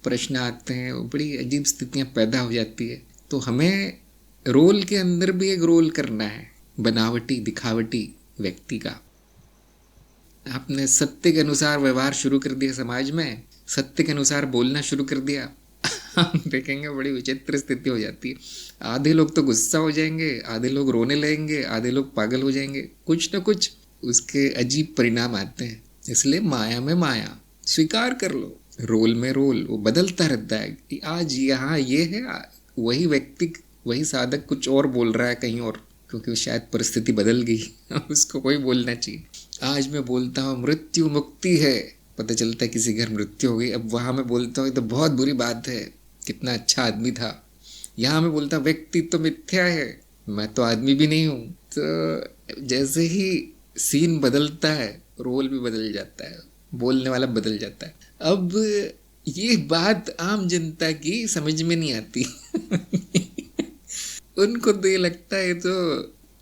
Speaker 1: प्रश्न आते हैं, बड़ी अजीब स्थितियां पैदा हो जाती है। तो हमें रोल के अंदर भी एक रोल करना है, बनावटी दिखावटी व्यक्ति का। आपने सत्य के अनुसार व्यवहार शुरू कर दिया, समाज में सत्य के अनुसार बोलना शुरू कर दिया, हम देखेंगे बड़ी विचित्र स्थिति हो जाती है। आधे लोग तो गुस्सा हो जाएंगे, आधे लोग रोने लगेंगे, आधे लोग पागल हो जाएंगे, कुछ न कुछ उसके अजीब परिणाम आते हैं। इसलिए माया में माया स्वीकार कर लो, रोल में रोल वो बदलता रहता है कि आज यहाँ ये है, वही व्यक्ति वही साधक कुछ और बोल रहा है कहीं और, क्योंकि शायद परिस्थिति बदल गई उसको कोई बोलना चाहिए। आज मैं बोलता हूँ मृत्यु मुक्ति है, पता चलता है किसी घर मृत्यु हो गई। अब वहां मैं बोलता हूँ तो बहुत बुरी बात है, कितना अच्छा आदमी था। यहाँ मैं बोलता हूँ व्यक्ति तो मिथ्या है, मैं तो आदमी भी नहीं हूँ। तो जैसे ही सीन बदलता है रोल भी बदल जाता है, बोलने वाला बदल जाता है। अब ये बात आम जनता की समझ में नहीं आती उनको तो ये लगता है तो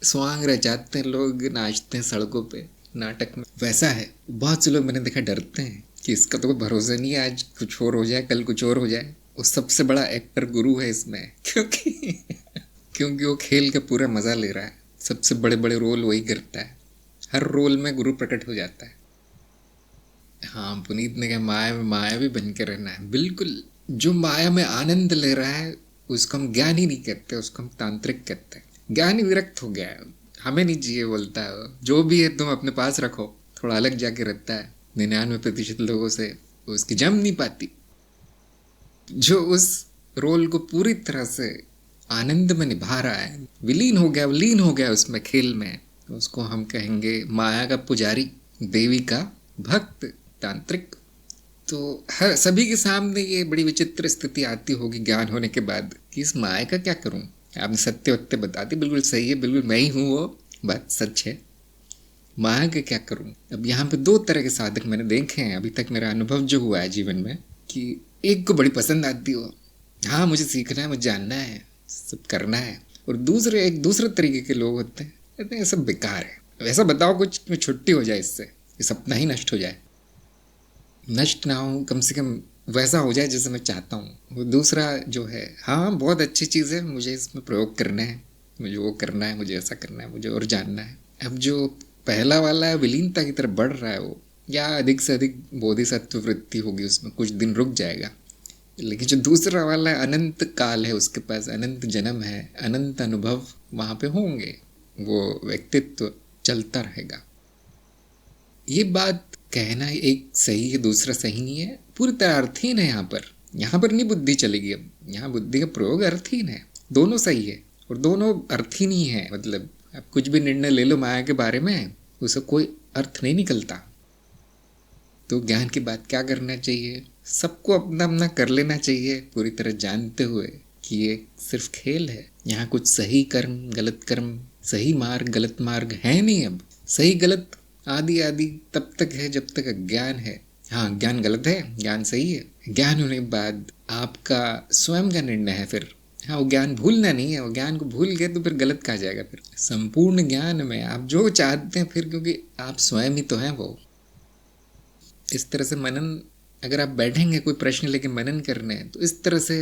Speaker 1: स्वांग रचाते हैं लोग, नाचते हैं सड़कों पे नाटक में, वैसा है। बहुत से लोग मैंने देखा डरते हैं कि इसका तो कोई भरोसा नहीं है, आज कुछ और हो जाए, कल कुछ और हो जाए। वो सबसे बड़ा एक्टर गुरु है इसमें, क्योंकि वो खेल का पूरा मजा ले रहा है, सबसे बड़े बड़े रोल वही करता है, हर रोल में गुरु प्रकट हो जाता है। हाँ, पुनीत ने कहा माया में माया भी बन के रहना है। बिल्कुल, जो माया में आनंद ले रहा है उसको हम ज्ञानी नहीं कहते, उसको हम तांत्रिक कहते हैं। ज्ञानी विरक्त हो गया है, हमें नहीं चाहिए, बोलता है जो भी है तुम अपने पास रखो, थोड़ा अलग जाके रहता है। 99% लोगों से उसकी जम नहीं पाती। जो उस रोल को पूरी तरह से आनंद में निभा रहा है, विलीन हो गया, लीन हो गया उसमें, खेल में, उसको हम कहेंगे माया का पुजारी, देवी का भक्त, तांत्रिक। तो हर सभी के सामने ये बड़ी विचित्र स्थिति आती होगी ज्ञान होने के बाद कि इस माया का क्या करूं। आपने सत्य वत्य बता दी, बिल्कुल सही है, बिल्कुल मैं ही हूं, वो बात सच है। माया का क्या करूं? अब यहाँ पे दो तरह के साधक मैंने देखे हैं अभी तक, मेरा अनुभव जो हुआ है जीवन में, कि एक को बड़ी पसंद आती हो, हाँ मुझे सीखना है, मुझे जानना है, सब करना है। और दूसरे एक दूसरे तरीके के लोग होते हैं, कहते हैं सब बेकार है, वैसा बताओ कुछ छुट्टी हो जाए, इससे ये सपना ही नष्ट हो जाए, नष्ट ना हो, कम से कम वैसा हो जाए जैसे मैं चाहता हूँ। वो दूसरा जो है, हाँ बहुत अच्छी चीज़ है, मुझे इसमें प्रयोग करना है, मुझे वो करना है, मुझे ऐसा करना है, मुझे और जानना है। अब जो पहला वाला है विलीनता की तरफ बढ़ रहा है वो, या अधिक से अधिक बोधिसत्व वृत्ति होगी उसमें, कुछ दिन रुक जाएगा। लेकिन जो दूसरा वाला है अनंत काल है उसके पास, अनंत जन्म है, अनंत अनुभव वहाँ पे होंगे, वो व्यक्तित्व चलता रहेगा। ये बात कहना एक सही है, दूसरा सही नहीं है, पूरी तरह अर्थहीन है। यहाँ पर नहीं बुद्धि चलेगी। अब यहाँ बुद्धि का प्रयोग अर्थहीन है, दोनों सही है और दोनों अर्थहीन ही है। मतलब आप कुछ भी निर्णय ले लो माया के बारे में, उसका कोई अर्थ नहीं निकलता। तो ज्ञान की बात क्या करना चाहिए, सबको अपना अपना कर लेना चाहिए, पूरी तरह जानते हुए कि ये सिर्फ खेल है। यहाँ कुछ सही कर्म गलत कर्म, सही मार्ग गलत मार्ग है नहीं। अब सही गलत आदि आदि तब तक है जब तक अज्ञान है। हाँ, ज्ञान गलत है, ज्ञान सही है, ज्ञान होने के बाद आपका स्वयं का निर्णय है फिर। हाँ, वो ज्ञान भूलना नहीं है, वो ज्ञान को भूल गए तो फिर गलत कहा जाएगा। फिर संपूर्ण ज्ञान में आप जो चाहते हैं फिर, क्योंकि आप स्वयं ही तो हैं वो। इस तरह से मनन, अगर आप बैठेंगे कोई प्रश्न लेके मनन करने, तो इस तरह से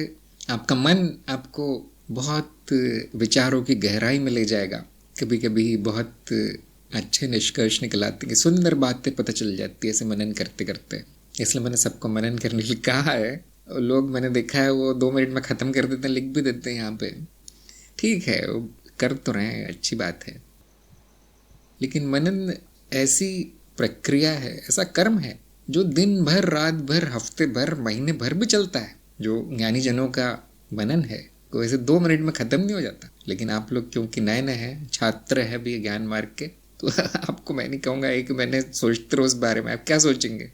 Speaker 1: आपका मन आपको बहुत विचारों की गहराई में ले जाएगा। कभी कभी बहुत अच्छे निष्कर्ष निकल आते हैं, सुंदर बातें पता चल जाती है ऐसे मनन करते करते। इसलिए मैंने सबको मनन करने के लिए कहा है। लोग मैंने देखा है वो 2 मिनट में ख़त्म कर देते हैं, लिख भी देते हैं यहाँ पे। ठीक है, वो कर तो रहे हैं, अच्छी बात है। लेकिन मनन ऐसी प्रक्रिया है, ऐसा कर्म है जो दिन भर, रात भर, हफ्ते भर, महीने भर भी चलता है। जो ज्ञानी जनों का मनन है वो ऐसे 2 मिनट में ख़त्म नहीं हो जाता। लेकिन आप लोग क्योंकि नए नए हैं, छात्र हैं भी ज्ञान मार्ग के, तो आपको मैं नहीं कहूँगा एक महीने सोचते रहो उस बारे में। आप क्या सोचेंगे?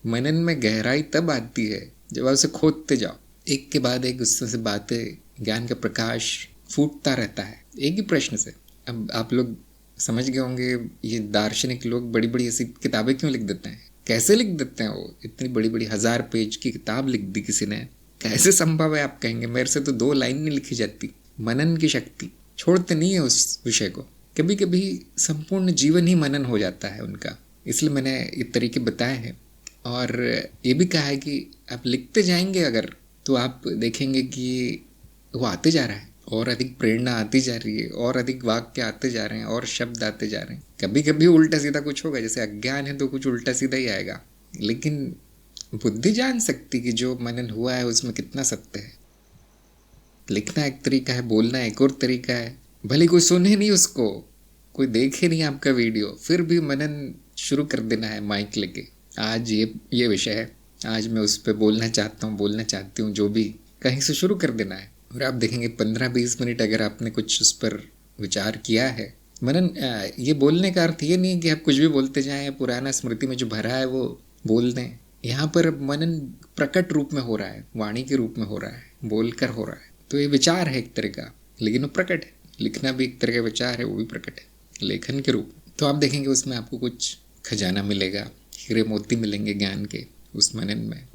Speaker 1: मनन में गहराई तब आती है जब आप उसे खोदते जाओ, एक के बाद एक उससे बातें, ज्ञान का प्रकाश फूटता रहता है एक ही प्रश्न से। अब आप लोग समझ गए होंगे ये दार्शनिक लोग बड़ी बड़ी ऐसी किताबें क्यों लिख देते हैं, कैसे लिख देते हैं। वो इतनी बड़ी बड़ी 1000 पेज की किताब लिख दी किसी ने, कैसे संभव है? आप कहेंगे मेरे से तो 2 लाइन नहीं लिखी जाती। मनन की शक्ति छोड़ते नहीं है उस विषय को। कभी कभी संपूर्ण जीवन ही मनन हो जाता है उनका। इसलिए मैंने ये तरीके बताए हैं। और ये भी कहा है कि आप लिखते जाएंगे अगर, तो आप देखेंगे कि वो आते जा रहा है, और अधिक प्रेरणा आती जा रही है, और अधिक वाक्य आते जा रहे हैं, और शब्द आते जा रहे हैं। कभी कभी उल्टा सीधा कुछ होगा, जैसे अज्ञान है तो कुछ उल्टा सीधा ही आएगा। लेकिन बुद्धि जान सकती कि जो मनन हुआ है उसमें कितना सत्य है। लिखना एक तरीका है, बोलना एक और तरीका है। भले कोई सुने नहीं उसको, कोई देखे नहीं आपका वीडियो, फिर भी मनन शुरू कर देना है माइक लेके। आज ये विषय है, आज मैं उस पर बोलना चाहता हूँ, बोलना चाहती हूँ, जो भी, कहीं से शुरू कर देना है। और आप देखेंगे 15-20 मिनट अगर आपने कुछ उस पर विचार किया है। मनन, ये बोलने का अर्थ ये नहीं कि आप कुछ भी बोलते जाएं, पुराना स्मृति में जो भरा है वो बोल दें। यहाँ पर मनन प्रकट रूप में हो रहा है, वाणी के रूप में हो रहा है, बोलकर हो रहा है। तो ये विचार है एक तरह का, लेकिन वो प्रकट है। लिखना भी एक तरह का विचार है, वो भी प्रकट है लेखन के रूप। तो आप देखेंगे उसमें आपको कुछ खजाना मिलेगा, हीरे मोती मिलेंगे ज्ञान के उस मनन में।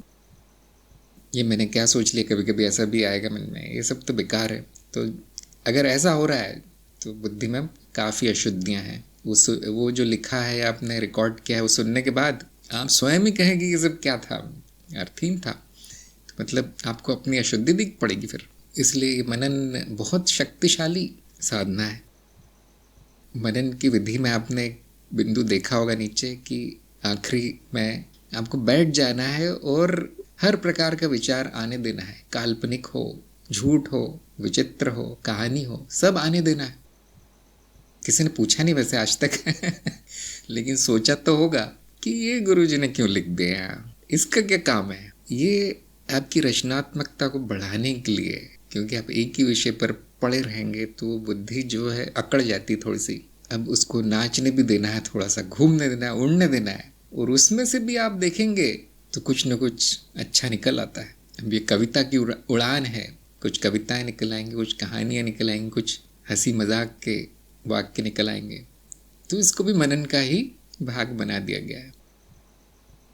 Speaker 1: ये मैंने क्या सोच लिया, कभी कभी ऐसा भी आएगा मन में, ये सब तो बेकार है। तो अगर ऐसा हो रहा है तो बुद्धि में काफ़ी अशुद्धियाँ हैं। वो जो लिखा है, आपने रिकॉर्ड किया है, वो सुनने के बाद आप स्वयं ही कहेंगे ये सब क्या था, अर्थहीन था। तो मतलब आपको अपनी अशुद्धि दिख पड़ेगी फिर। इसलिए मनन बहुत शक्तिशाली साधना है। मनन की विधि में आपने एक बिंदु देखा होगा नीचे कि आखिरी में आपको बैठ जाना है और हर प्रकार का विचार आने देना है। काल्पनिक हो, झूठ हो, विचित्र हो, कहानी हो, सब आने देना है। किसी ने पूछा नहीं वैसे आज तक लेकिन सोचा तो होगा कि ये गुरुजी ने क्यों लिख दिया, इसका क्या काम है। ये आपकी रचनात्मकता को बढ़ाने के लिए, क्योंकि आप एक ही विषय पर पड़े रहेंगे तो बुद्धि जो है अकड़ जाती थोड़ी सी। अब उसको नाचने भी देना है, थोड़ा सा घूमने देना है, उड़ने देना है, और उसमें से भी आप देखेंगे तो कुछ न कुछ अच्छा निकल आता है। अब ये कविता की उड़ान है, कुछ कविताएं निकल आएंगी, कुछ कहानियाँ निकल आएंगी, कुछ हंसी मजाक के वाक्य निकल आएंगे। तो इसको भी मनन का ही भाग बना दिया गया है।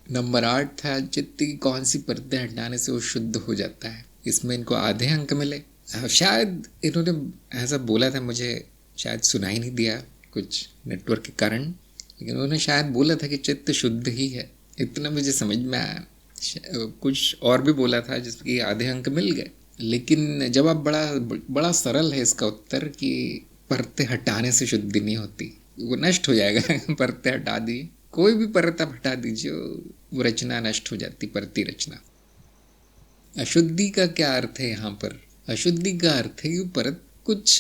Speaker 1: नंबर 8 था चित्त की कौन सी परतें हटाने से वो शुद्ध हो जाता है। इसमें इनको आधे अंक मिले। शायद इन्होंने ऐसा बोला था, मुझे शायद सुनाई नहीं दिया कुछ नेटवर्क के कारण, लेकिन उन्होंने शायद बोला था कि चित्त शुद्ध ही है, इतना मुझे समझ में आया। कुछ और भी बोला था जिसके आधे अंक मिल गए। लेकिन जवाब बड़ा सरल है इसका उत्तर कि परतें हटाने से शुद्धि नहीं होती, वो नष्ट हो जाएगा। परतें हटा दी, कोई भी परत आप हटा दीजिए, वो रचना नष्ट हो जाती, परती रचना। अशुद्धि का क्या अर्थ है यहाँ पर? अशुद्धि का अर्थ है कि परत कुछ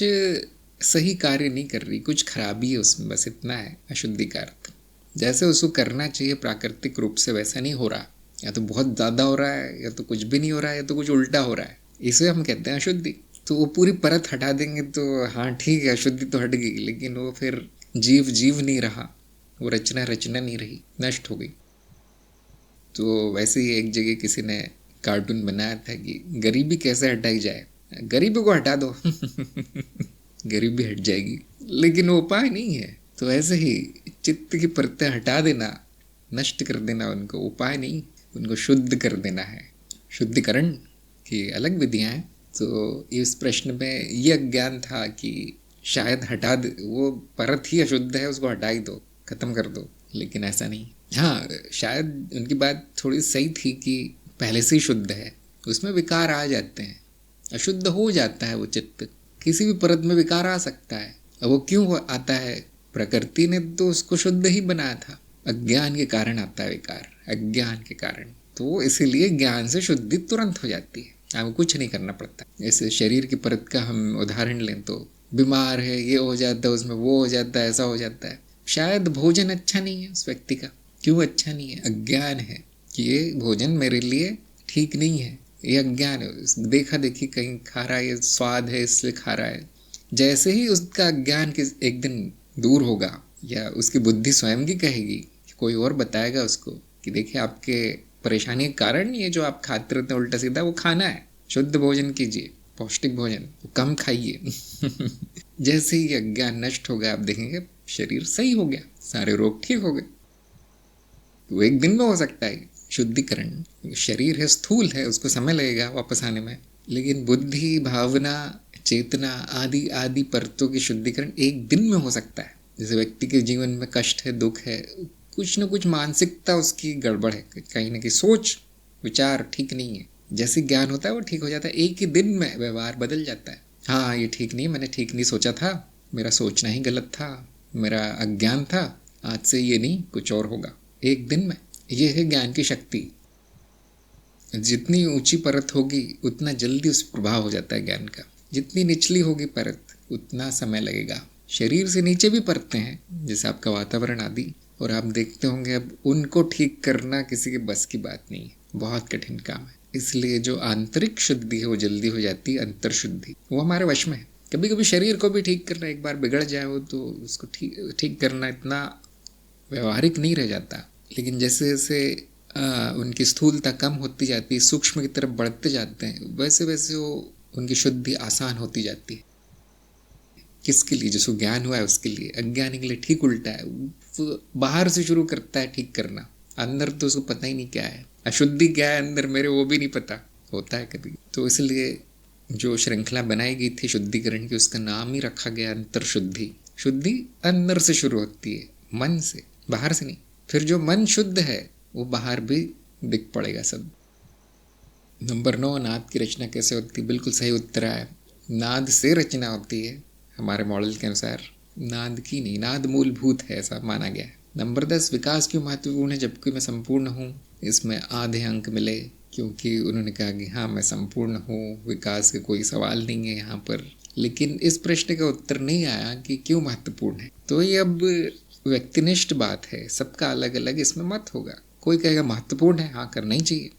Speaker 1: सही कार्य नहीं कर रही, कुछ खराबी है उसमें, बस इतना है अशुद्धि का अर्थ। जैसे उसको करना चाहिए प्राकृतिक रूप से वैसा नहीं हो रहा, या तो बहुत ज़्यादा हो रहा है, या तो कुछ भी नहीं हो रहा है, या तो कुछ उल्टा हो रहा है, इसे हम कहते हैं अशुद्धि। तो वो पूरी परत हटा देंगे तो हाँ ठीक है, अशुद्धि तो हट गई, लेकिन वो फिर जीव नहीं रहा, वो रचना नहीं रही, नष्ट हो गई। तो वैसे ही एक जगह किसी ने कार्टून बनाया था कि गरीबी कैसे हटाई जाए, गरीबी को हटा दो गरीबी हट जाएगी, लेकिन वो उपाय नहीं है। तो ऐसे ही चित्त की परतें हटा देना, नष्ट कर देना, उनको उपाय नहीं, उनको शुद्ध कर देना है। शुद्धिकरण की अलग विधियां हैं। तो इस प्रश्न में ये अज्ञान था कि शायद हटा दे, वो परत ही अशुद्ध है, उसको हटा ही दो, खत्म कर दो, लेकिन ऐसा नहीं। हाँ, शायद उनकी बात थोड़ी सही थी कि पहले से ही शुद्ध है, उसमें विकार आ जाते हैं, अशुद्ध हो जाता है वो चित्त, किसी भी परत में विकार आ सकता है। अब वो क्यों आता है? प्रकृति ने तो उसको शुद्ध ही बनाया था, अज्ञान के कारण आता है विकार, अज्ञान के कारण। तो इसीलिए ज्ञान से शुद्धि तुरंत हो जाती है, हमें कुछ नहीं करना पड़ता। जैसे शरीर की परत का हम उदाहरण लें तो बीमार है, ये हो जाता है, उसमें वो हो जाता है, ऐसा हो जाता है। शायद भोजन अच्छा नहीं है उस व्यक्ति का। क्यों अच्छा नहीं है? अज्ञान है कि ये भोजन मेरे लिए ठीक नहीं है, ये अज्ञान है। देखा देखी कहीं खा रहा है, ये स्वाद है इसलिए खा रहा है। जैसे ही उसका अज्ञान एक दिन दूर होगा, या उसकी बुद्धि स्वयं की कहेगी, कोई और बताएगा उसको कि देखिए आपके परेशानी के कारण ये जो आप खाते रहते हैं उल्टा सीधा, वो खाना है, शुद्ध भोजन कीजिए, पौष्टिक भोजन, कम खाइए जैसे ही अज्ञान नष्ट हो गया, आप देखेंगे शरीर सही हो गया, सारे रोग ठीक हो गए। वो एक दिन में हो सकता है शुद्धिकरण। शरीर है, स्थूल है, उसको समय लगेगा वापस आने में, लेकिन बुद्धि, भावना, चेतना आदि आदि परतों की शुद्धिकरण एक दिन में हो सकता है। जैसे व्यक्ति के जीवन में कष्ट है, दुख है, कुछ न कुछ मानसिकता उसकी गड़बड़ है, कहीं ना कहीं सोच विचार ठीक नहीं है, जैसे ज्ञान होता है वो ठीक हो जाता है, एक ही दिन में व्यवहार बदल जाता है। हाँ, ये ठीक नहीं, मैंने ठीक नहीं सोचा था, मेरा सोचना ही गलत था, मेरा अज्ञान था, आज से ये नहीं कुछ और होगा, एक दिन में। ये है ज्ञान की शक्ति। जितनी ऊंची परत होगी उतना जल्दी उस प्रभाव हो जाता है ज्ञान का, जितनी निचली होगी परत उतना समय लगेगा। शरीर से नीचे भी परतें हैं, जैसे आपका वातावरण आदि, और आप देखते होंगे अब उनको ठीक करना किसी के बस की बात नहीं है, बहुत कठिन काम है। इसलिए जो आंतरिक शुद्धि है वो जल्दी हो जाती है, अंतर शुद्धि वो हमारे वश में है। कभी कभी शरीर को भी ठीक करना, एक बार बिगड़ जाए हो तो उसको ठीक करना इतना व्यवहारिक नहीं रह जाता, लेकिन जैसे जैसे उनकी स्थूलता कम होती जाती है, सूक्ष्म की तरफ बढ़ते जाते हैं, वैसे वैसे वो उनकी शुद्धि आसान होती जाती है। किसके लिए? जिसको ज्ञान हुआ है उसके लिए। अज्ञानी के लिए ठीक उल्टा है, वो बाहर से शुरू करता है ठीक करना, अंदर तो उसको पता ही नहीं क्या है, अशुद्धि क्या है अंदर मेरे वो भी नहीं पता होता है कभी। तो इसलिए जो श्रृंखला बनाई गई थी शुद्धिकरण की, उसका नाम ही रखा गया अंतर शुद्धि। शुद्धि अंदर से शुरू होती है, मन से, बाहर से नहीं। फिर जो मन शुद्ध है वो बाहर भी दिख पड़ेगा सब। नंबर 9, नाद की रचना कैसे होती है? बिल्कुल सही उत्तर है, नाद से रचना होती है हमारे मॉडल के अनुसार, नाद की नहीं। नाद मूलभूत है ऐसा माना गया है। नंबर 10, विकास क्यों महत्वपूर्ण है जबकि मैं संपूर्ण हूँ? इसमें आधे अंक मिले, क्योंकि उन्होंने कहा कि हाँ मैं संपूर्ण हूँ, विकास का कोई सवाल नहीं है यहाँ पर। लेकिन इस प्रश्न का उत्तर नहीं आया कि क्यों महत्वपूर्ण है। तो ये अब व्यक्तिनिष्ठ बात है, सबका अलग अलग इसमें मत होगा। कोई कहेगा महत्वपूर्ण है, हाँ करना ही चाहिए,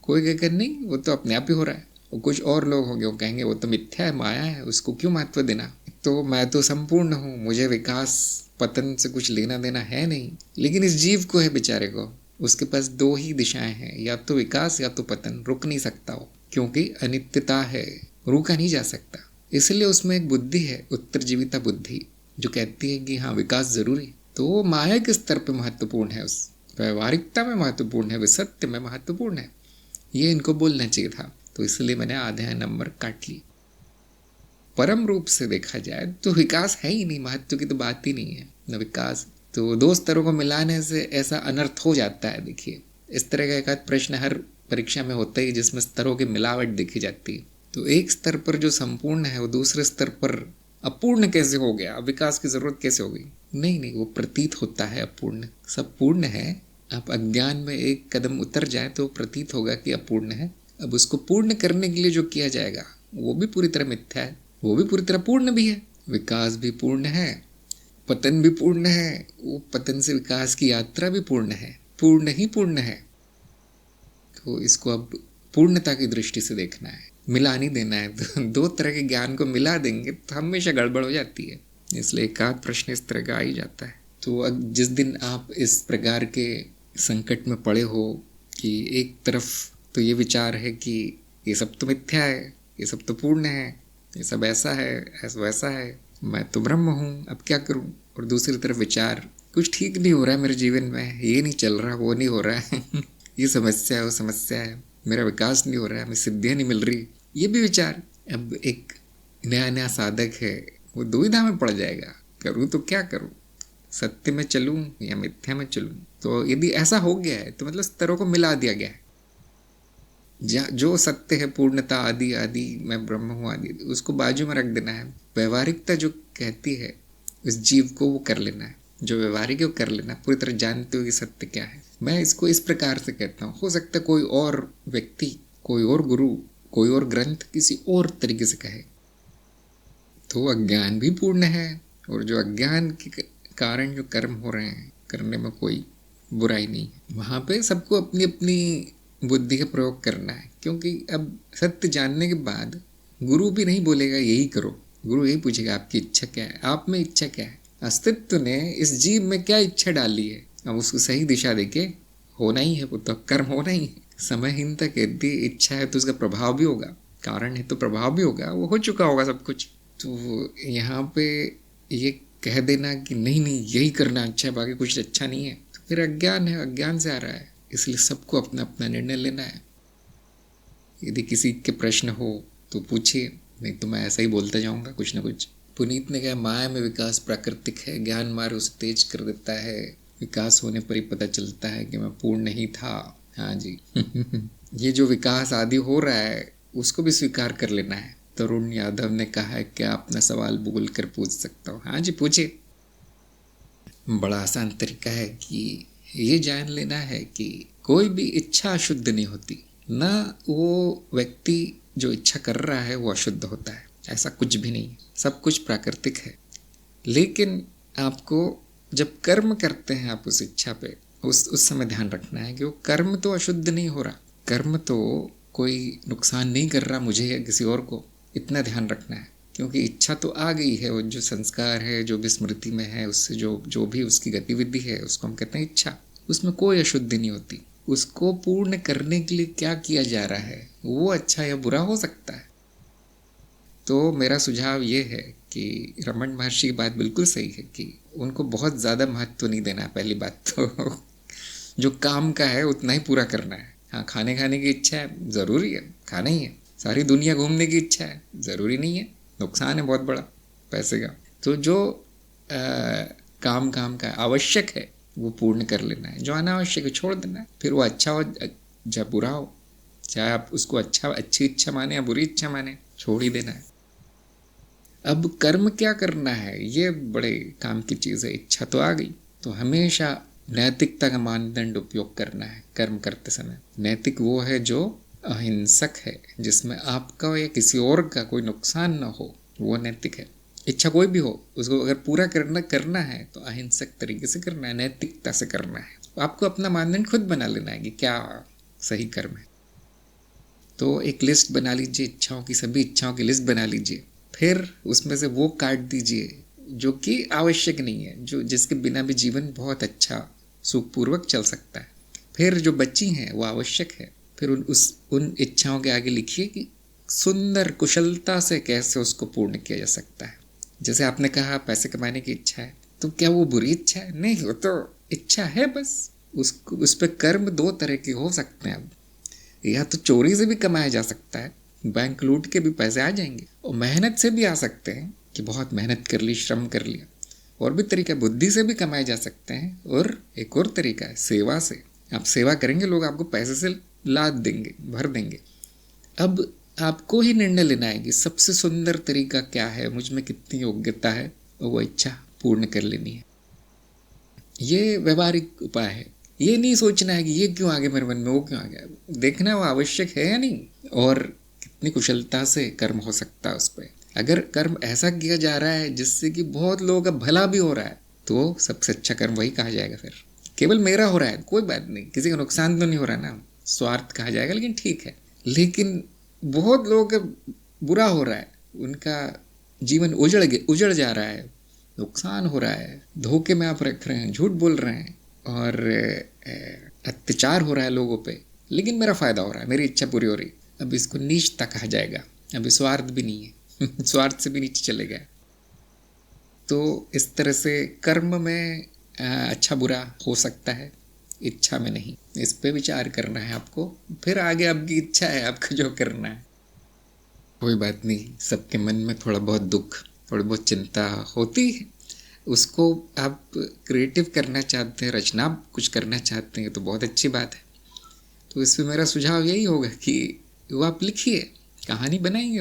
Speaker 1: कोई कहेगा नहीं वो तो अपने आप ही हो रहा है, और कुछ और लोग होंगे वो कहेंगे वो तो मिथ्या है, माया है, उसको क्यों महत्व देना। तो मैं तो संपूर्ण हूँ, मुझे विकास पतन से कुछ लेना देना है नहीं। लेकिन इस जीव को है बेचारे को, उसके पास दो ही दिशाएं हैं, या तो विकास या तो पतन, रुक नहीं सकता हो, क्योंकि अनित्यता है, रुका नहीं जा सकता। इसलिए उसमें एक बुद्धि है, उत्तरजीविता बुद्धि, जो कहती है कि हाँ विकास जरूरी। तो माया के स्तर पर महत्वपूर्ण है, उस व्यवहारिकता में महत्वपूर्ण है, विसत्य में महत्वपूर्ण है, ये इनको बोलना चाहिए था। तो इसलिए मैंने आधे नंबर काट ली। परम रूप से देखा जाए तो विकास है ही नहीं, महत्व की तो बात ही नहीं है न विकास। तो दो स्तरों को मिलाने से ऐसा अनर्थ हो जाता है। देखिए इस तरह का एक आध प्रश्न हर परीक्षा में होता ही, जिसमें स्तरों की मिलावट देखी जाती है। तो एक स्तर पर जो संपूर्ण है वो दूसरे स्तर पर अपूर्ण कैसे हो गया, विकास की जरूरत कैसे हो गई? नहीं, वो प्रतीत होता है अपूर्ण, सब पूर्ण है। आप अज्ञान में एक कदम उतर जाए तो प्रतीत होगा कि अपूर्ण है। अब उसको पूर्ण करने के लिए जो किया जाएगा वो भी पूरी तरह मिथ्या है, वो भी पूरी तरह पूर्ण भी है। विकास भी पूर्ण है, पतन भी पूर्ण है, वो पतन से विकास की यात्रा भी पूर्ण है, पूर्ण ही पूर्ण है। तो इसको अब पूर्णता की दृष्टि से देखना है, मिला नहीं देना है। तो दो तरह के ज्ञान को मिला देंगे तो हमेशा गड़बड़ हो जाती है। इसलिए एक आध प्रश्न इस तरह का आ ही जाता है। तो जिस दिन आप इस प्रकार के संकट में पड़े हो कि एक तरफ तो ये विचार है कि ये सब तो मिथ्या है, ये सब तो पूर्ण है, ये सब ऐसा है, ऐसा वैसा है, मैं तो ब्रह्म हूँ, अब क्या करूँ। और दूसरी तरफ विचार, कुछ ठीक नहीं हो रहा है मेरे जीवन में, ये नहीं चल रहा, वो नहीं हो रहा है ये समस्या है, वो समस्या है, मेरा विकास नहीं हो रहा है, हमें सिद्धियाँ नहीं मिल रही, ये भी विचार। अब एक नया नया साधक है, वो दुविधा में पड़ जाएगा, करूँ तो क्या करूँ, सत्य में चलूँ या मिथ्या में चलूँ। तो यदि ऐसा हो गया है तो मतलब स्तरों को मिला दिया गया है। जो सत्य है, पूर्णता, आदि आदि, मैं ब्रह्म हूँ आदि, उसको बाजू में रख देना है। व्यवहारिकता जो कहती है उस जीव को वो कर लेना है, जो व्यवहारिक है वो कर लेना है, पूरी तरह जानते हो कि सत्य क्या है। मैं इसको इस प्रकार से कहता हूँ, हो सकता है कोई और व्यक्ति, कोई और गुरु, कोई और ग्रंथ किसी और तरीके से कहे, तो अज्ञान भी पूर्ण है। और जो अज्ञान के कारण जो कर्म हो रहे हैं, करने में कोई बुराई नहीं है। वहाँ पे सबको अपनी अपनी बुद्धि का प्रयोग करना है, क्योंकि अब सत्य जानने के बाद गुरु भी नहीं बोलेगा यही करो, गुरु यही पूछेगा आपकी इच्छा क्या है, आप में इच्छा क्या है, अस्तित्व ने इस जीव में क्या इच्छा डाली है, अब उसको सही दिशा देके होना ही है, वो तो कर्म होना ही है। समयहीनता कहती इच्छा है तो उसका प्रभाव भी होगा, कारण है तो प्रभाव भी होगा, वो हो चुका होगा सब कुछ। तो यहाँ पे ये कह देना कि नहीं नहीं यही करना अच्छा है, बाकी कुछ अच्छा नहीं है, तो फिर अज्ञान है, अज्ञान से आ रहा है। इसलिए सबको अपना अपना निर्णय लेना है। यदि किसी के प्रश्न हो तो पूछिए, नहीं तो मैं ऐसा ही बोलता जाऊंगा कुछ ना कुछ। पुनीत ने कहा, माया में विकास प्राकृतिक है, ज्ञान मार्ग उसे तेज कर देता है, विकास होने पर ही पता चलता है कि मैं पूर्ण नहीं था। हाँ जी ये जो विकास आदि हो रहा है उसको भी स्वीकार कर लेना है। तरुण यादव ने कहा है, क्या अपना सवाल बोल कर पूछ सकता हूँ? हाँ जी पूछिए। बड़ा आसान तरीका है कि ये जान लेना है कि कोई भी इच्छा अशुद्ध नहीं होती, ना वो व्यक्ति जो इच्छा कर रहा है वो अशुद्ध होता है, ऐसा कुछ भी नहीं, सब कुछ प्राकृतिक है। लेकिन आपको जब कर्म करते हैं आप उस इच्छा पे, उस समय ध्यान रखना है कि वो कर्म तो अशुद्ध नहीं हो रहा, कर्म तो कोई नुकसान नहीं कर रहा मुझे या किसी और को, इतना ध्यान रखना है। क्योंकि इच्छा तो आ गई है, वो जो संस्कार है, जो भी स्मृति में है, उससे जो भी उसकी गतिविधि है उसको हम कहते हैं इच्छा, उसमें कोई अशुद्धि नहीं होती। उसको पूर्ण करने के लिए क्या किया जा रहा है वो अच्छा या बुरा हो सकता है। तो मेरा सुझाव ये है कि रमन महर्षि की बात बिल्कुल सही है कि उनको बहुत ज़्यादा महत्व नहीं देना है। पहली बात तो जो काम का है उतना ही पूरा करना है। हाँ, खाने की इच्छा है, ज़रूरी है, खाना ही है। सारी दुनिया घूमने की इच्छा है, ज़रूरी नहीं है, नुकसान है बहुत बड़ा पैसे का। तो जो काम का आवश्यक है वो पूर्ण कर लेना है, जो अनावश्यक है छोड़ देना है। फिर वो अच्छा हो चाहे बुरा हो, चाहे आप उसको अच्छी इच्छा माने या बुरी इच्छा माने, छोड़ ही देना है। अब कर्म क्या करना है ये बड़े काम की चीज़ है। इच्छा तो आ गई तो हमेशा नैतिकता का मानदंड उपयोग करना है कर्म करते समय। नैतिक वो है जो अहिंसक है, जिसमें आपका या किसी और का कोई नुकसान ना हो, वो नैतिक है। इच्छा कोई भी हो, उसको अगर पूरा करना है तो अहिंसक तरीके से करना है, नैतिकता से करना है। आपको अपना मानदंड खुद बना लेना है कि क्या सही कर्म है। तो एक लिस्ट बना लीजिए इच्छाओं की, सभी इच्छाओं की लिस्ट बना लीजिए। फिर उसमें से वो काट दीजिए जो कि आवश्यक नहीं है, जो जिसके बिना भी जीवन बहुत अच्छा सुखपूर्वक चल सकता है। फिर जो बची हैं वो आवश्यक है। फिर उन इच्छाओं के आगे लिखिए कि सुंदर कुशलता से कैसे उसको पूर्ण किया जा सकता है। जैसे आपने कहा पैसे कमाने की इच्छा है, तो क्या वो बुरी इच्छा है? नहीं, वो तो इच्छा है बस। उस पर कर्म दो तरह के हो सकते हैं। अब या तो चोरी से भी कमाया जा सकता है, बैंक लूट के भी पैसे आ जाएंगे, और मेहनत से भी आ सकते हैं कि बहुत मेहनत कर ली, श्रम कर लिया। और भी तरीका, बुद्धि से भी कमाए जा सकते हैं। और एक और तरीका है सेवा से। आप सेवा करेंगे, लोग आपको पैसे से लाद देंगे, भर देंगे। अब आपको ही निर्णय लेना है कि सबसे सुंदर तरीका क्या है, मुझ में कितनी योग्यता है, और वो इच्छा पूर्ण कर लेनी है। ये व्यवहारिक उपाय है। ये नहीं सोचना है कि ये क्यों आगे मेरे मन में, वो क्यों आ गया। देखना है वो आवश्यक है या नहीं, और कितनी कुशलता से कर्म हो सकता है उस पर। अगर कर्म ऐसा किया जा रहा है जिससे कि बहुत लोगों का भला भी हो रहा है, तो सबसे अच्छा कर्म वही कहा जाएगा। फिर केवल मेरा हो रहा है, कोई बात नहीं, किसी का नुकसान तो नहीं हो रहा ना, स्वार्थ कहा जाएगा, लेकिन ठीक है। लेकिन बहुत लोगों का बुरा हो रहा है, उनका जीवन उजड़ जा रहा है, नुकसान हो रहा है, धोखे में आप रख रहे हैं, झूठ बोल रहे हैं, और अत्याचार हो रहा है लोगों पे, लेकिन मेरा फ़ायदा हो रहा है, मेरी इच्छा पूरी हो रही है। अब इसको नीचता कहा जाएगा। अभी स्वार्थ भी नहीं है स्वार्थ से भी नीचे चले गए। तो इस तरह से कर्म में अच्छा बुरा हो सकता है, इच्छा में नहीं। इस पे विचार करना है आपको, फिर आगे आपकी इच्छा है आपको जो करना है। कोई बात नहीं, सबके मन में थोड़ा बहुत दुख, थोड़ी बहुत चिंता होती है। उसको आप क्रिएटिव करना चाहते हैं, रचना कुछ करना चाहते हैं तो बहुत अच्छी बात है। तो इसमें मेरा सुझाव यही होगा कि वो आप लिखिए, कहानी बनाइए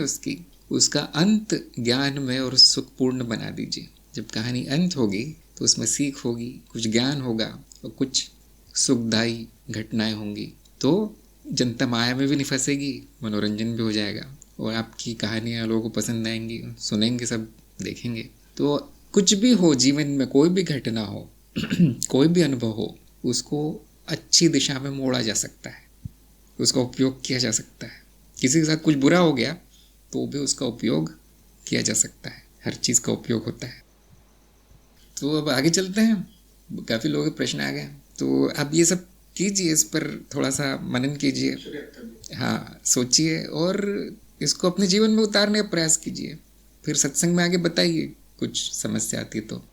Speaker 1: उसका अंत ज्ञान में और सुखपूर्ण बना दीजिए। जब कहानी अंत होगी तो उसमें सीख होगी, कुछ ज्ञान होगा और कुछ सुखदायी घटनाएं होंगी। तो जनता माया में भी नहीं फंसेगी, मनोरंजन भी हो जाएगा और आपकी कहानियाँ लोगों को पसंद आएंगी, सुनेंगे, सब देखेंगे। तो कुछ भी हो जीवन में, कोई भी घटना हो कोई भी अनुभव हो, उसको अच्छी दिशा में मोड़ा जा सकता है, उसका उपयोग किया जा सकता है। किसी के साथ कुछ बुरा हो गया तो भी उसका उपयोग किया जा सकता है। हर चीज़ का उपयोग होता है। तो अब आगे चलते हैं, काफ़ी लोगों के प्रश्न आ गए। तो अब ये सब कीजिए, इस पर थोड़ा सा मनन कीजिए, हाँ सोचिए और इसको अपने जीवन में उतारने का प्रयास कीजिए। फिर सत्संग में आगे बताइए कुछ समस्या आती है तो।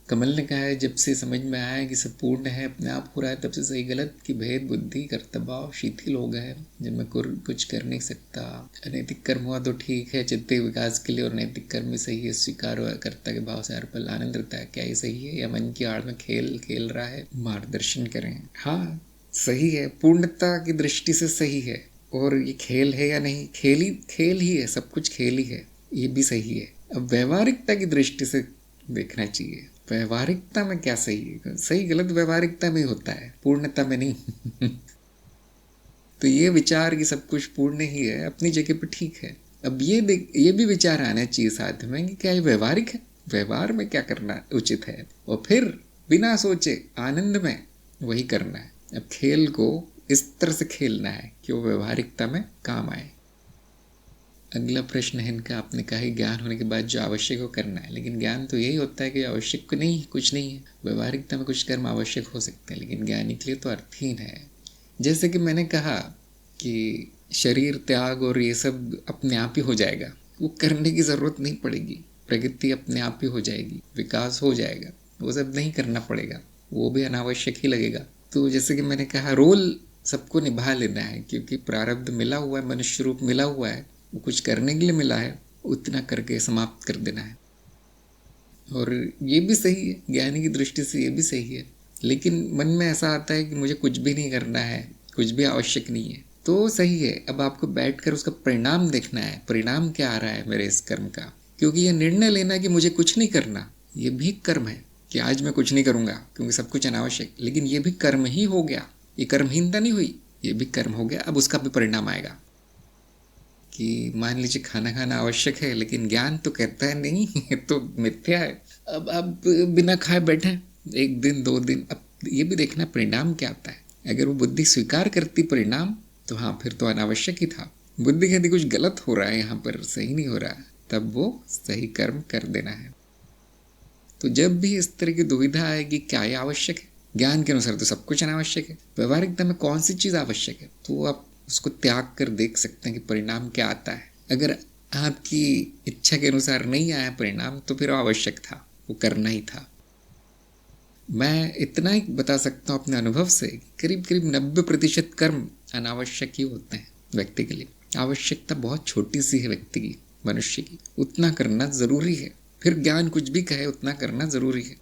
Speaker 1: कमल ने कहा है, जब से समझ में आया कि सब पूर्ण है, अपने आप हो रहा है, तब से सही गलत की भेद बुद्धि कर्तव्य शिथिल हो गए। जब मैं कुछ कर नहीं सकता, अनैतिक कर्म हुआ तो ठीक है, चित्त विकास के लिए, और नैतिक कर्म भी सही है, स्वीकार हुआ कर्ता के भाव से हर पल आनंद रहता है। क्या ये सही है या मन की आड़ में खेल खेल रहा है? मार्गदर्शन करें। हाँ सही है, पूर्णता की दृष्टि से सही है। और ये खेल है या नहीं, खेल ही है, सब कुछ खेल ही है, ये भी सही है। अब व्यवहारिकता की दृष्टि से देखना चाहिए, व्यवहारिकता में क्या सही है। सही गलत व्यवहारिकता में होता है, पूर्णता में नहीं तो ये विचार कि सब कुछ पूर्ण ही है अपनी जगह पर ठीक है। अब ये भी विचार आना चाहिए साथ में कि क्या ये व्यवहारिक है, व्यवहार में क्या करना उचित है, और फिर बिना सोचे आनंद में वही करना है। अब खेल को इस तरह से खेलना है कि वो व्यवहारिकता में काम आए। अगला प्रश्न है इनका, आपने कहा है ज्ञान होने के बाद जो आवश्यक हो करना है, लेकिन ज्ञान तो यही होता है कि आवश्यक नहीं, कुछ नहीं है। व्यवहारिकता में कुछ कर्म आवश्यक हो सकते हैं, लेकिन ज्ञानी के लिए तो अर्थहीन है। जैसे कि मैंने कहा कि शरीर त्याग और ये सब अपने आप ही हो जाएगा, वो करने की ज़रूरत नहीं पड़ेगी, प्रगति अपने आप ही हो जाएगी, विकास हो जाएगा, वो सब नहीं करना पड़ेगा, वो भी अनावश्यक ही लगेगा। तो जैसे कि मैंने कहा, रोल सबको निभा लेना है, क्योंकि प्रारब्ध मिला हुआ है, मनुष्य रूप मिला हुआ है, वो कुछ करने के लिए मिला है, उतना करके समाप्त कर देना है। और ये भी सही है, ज्ञानी की दृष्टि से ये भी सही है। लेकिन मन में ऐसा आता है कि मुझे कुछ भी नहीं करना है, कुछ भी आवश्यक नहीं है, तो सही है। अब आपको बैठकर उसका परिणाम देखना है, परिणाम क्या आ रहा है मेरे इस कर्म का। क्योंकि ये निर्णय लेना कि मुझे कुछ नहीं करना, ये भी कर्म है कि आज मैं कुछ नहीं करूँगा क्योंकि सब कुछ अनावश्यक, लेकिन ये भी कर्म ही हो गया, ये कर्महीनता नहीं हुई, ये भी कर्म हो गया। अब उसका भी परिणाम आएगा कि मान लीजिए खाना खाना आवश्यक है, लेकिन ज्ञान तो कहता है नहीं तो मिथ्या है। अब आप बिना खाए बैठे 1 दिन 2 दिन, अब ये भी देखना परिणाम क्या आता है। अगर वो बुद्धि स्वीकार करती परिणाम तो हाँ, फिर तो अनावश्यक ही था। बुद्धि कहती कुछ गलत हो रहा है यहाँ पर, सही नहीं हो रहा, तब वो सही कर्म कर देना है। तो जब भी इस तरह की दुविधा आएगी क्या ये आवश्यक है, ज्ञान के अनुसार तो सब कुछ अनावश्यक है, व्यवहारिकता में कौन सी चीज़ आवश्यक है, तो आप उसको त्याग कर देख सकते हैं कि परिणाम क्या आता है। अगर आपकी इच्छा के अनुसार नहीं आया परिणाम तो फिर आवश्यक था, वो करना ही था। मैं इतना ही बता सकता हूँ अपने अनुभव से, करीब करीब 90% कर्म अनावश्यक ही होते हैं व्यक्ति के लिए। आवश्यकता बहुत छोटी सी है व्यक्ति की, मनुष्य की, उतना करना ज़रूरी है। फिर ज्ञान कुछ भी कहे, उतना करना ज़रूरी है।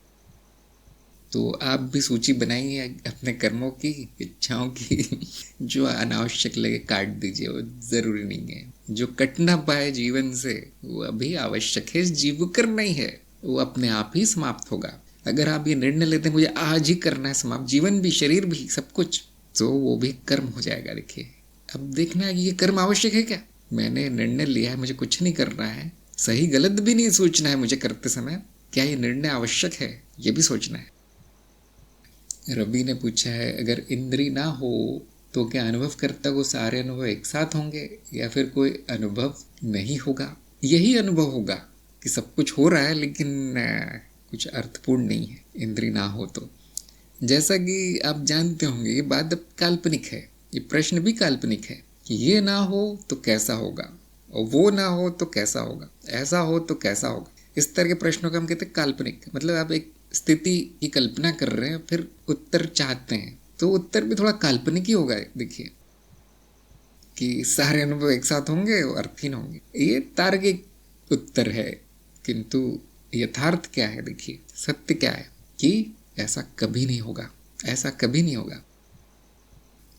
Speaker 1: तो आप भी सूची बनाइए अपने कर्मों की, इच्छाओं की जो अनावश्यक लगे काट दीजिए, वो ज़रूरी नहीं है। जो कट ना पाए जीवन से वो अभी आवश्यक है, जीव करना ही है, वो अपने आप ही समाप्त होगा। अगर आप ये निर्णय लेते हैं मुझे आज ही करना है समाप्त, जीवन भी, शरीर भी, सब कुछ, तो वो भी कर्म हो जाएगा। देखिए, अब देखना है कि ये कर्म आवश्यक है क्या। मैंने निर्णय लिया है मुझे कुछ नहीं करना है, सही गलत भी नहीं सोचना है मुझे करते समय, क्या ये निर्णय आवश्यक है, ये भी सोचना है। रवि ने पूछा है, अगर इंद्री ना हो तो क्या अनुभव करता को सारे अनुभव एक साथ होंगे या फिर कोई अनुभव नहीं होगा? यही अनुभव होगा कि सब कुछ हो रहा है लेकिन कुछ अर्थपूर्ण नहीं है, इंद्री ना हो तो। जैसा कि आप जानते होंगे ये बात अब काल्पनिक है, ये प्रश्न भी काल्पनिक है कि ये ना हो तो कैसा होगा, और वो ना हो तो कैसा होगा, ऐसा हो तो कैसा होगा। इस तरह के प्रश्नों को हम कहते हैं काल्पनिक। मतलब आप एक स्थिति की कल्पना कर रहे हैं फिर उत्तर चाहते हैं, तो उत्तर भी थोड़ा काल्पनिक ही होगा। देखिए कि सारे अनुभव एक साथ होंगे और अर्थहीन होंगे, ये तार्किक उत्तर है। किंतु यथार्थ क्या है? देखिए सत्य क्या है कि ऐसा कभी नहीं होगा, ऐसा कभी नहीं होगा।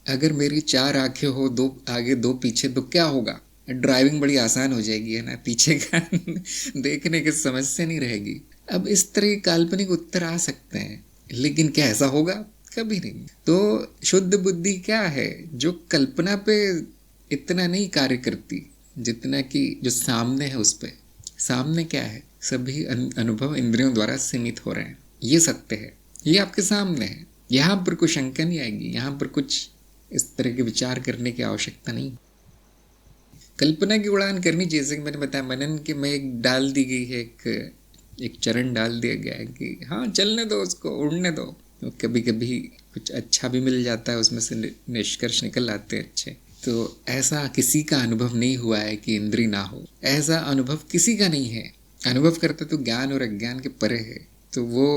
Speaker 1: अगर मेरी 4 आंखें हो, 2 आगे 2 पीछे, तो क्या होगा? ड्राइविंग बड़ी आसान हो जाएगी, है ना, पीछे का देखने की समस्या नहीं रहेगी। अब इस तरह के काल्पनिक उत्तर आ सकते हैं, लेकिन क्या ऐसा होगा? कभी नहीं। तो शुद्ध बुद्धि क्या है? जो कल्पना पे इतना नहीं कार्य करती जितना कि जो सामने है उस पे। सामने क्या है? सभी अनुभव इंद्रियों द्वारा सीमित हो रहे हैं, ये सत्य है, ये आपके सामने है। यहाँ पर कोई शंका नहीं आएगी, यहाँ पर कुछ इस तरह के विचार करने की आवश्यकता नहीं। कल्पना की उड़ान करनी, जैसे कि मैंने बताया मनन के में एक डाल दी गई है, एक चरण डाल दिया गया है कि हाँ चलने दो, उसको उड़ने दो। तो कभी कभी कुछ अच्छा भी मिल जाता है, उसमें से निष्कर्ष निकल आते हैं अच्छे। तो ऐसा किसी का अनुभव नहीं हुआ है कि इंद्री ना हो, ऐसा अनुभव किसी का नहीं है। अनुभव करता तो ज्ञान और अज्ञान के परे है, तो वो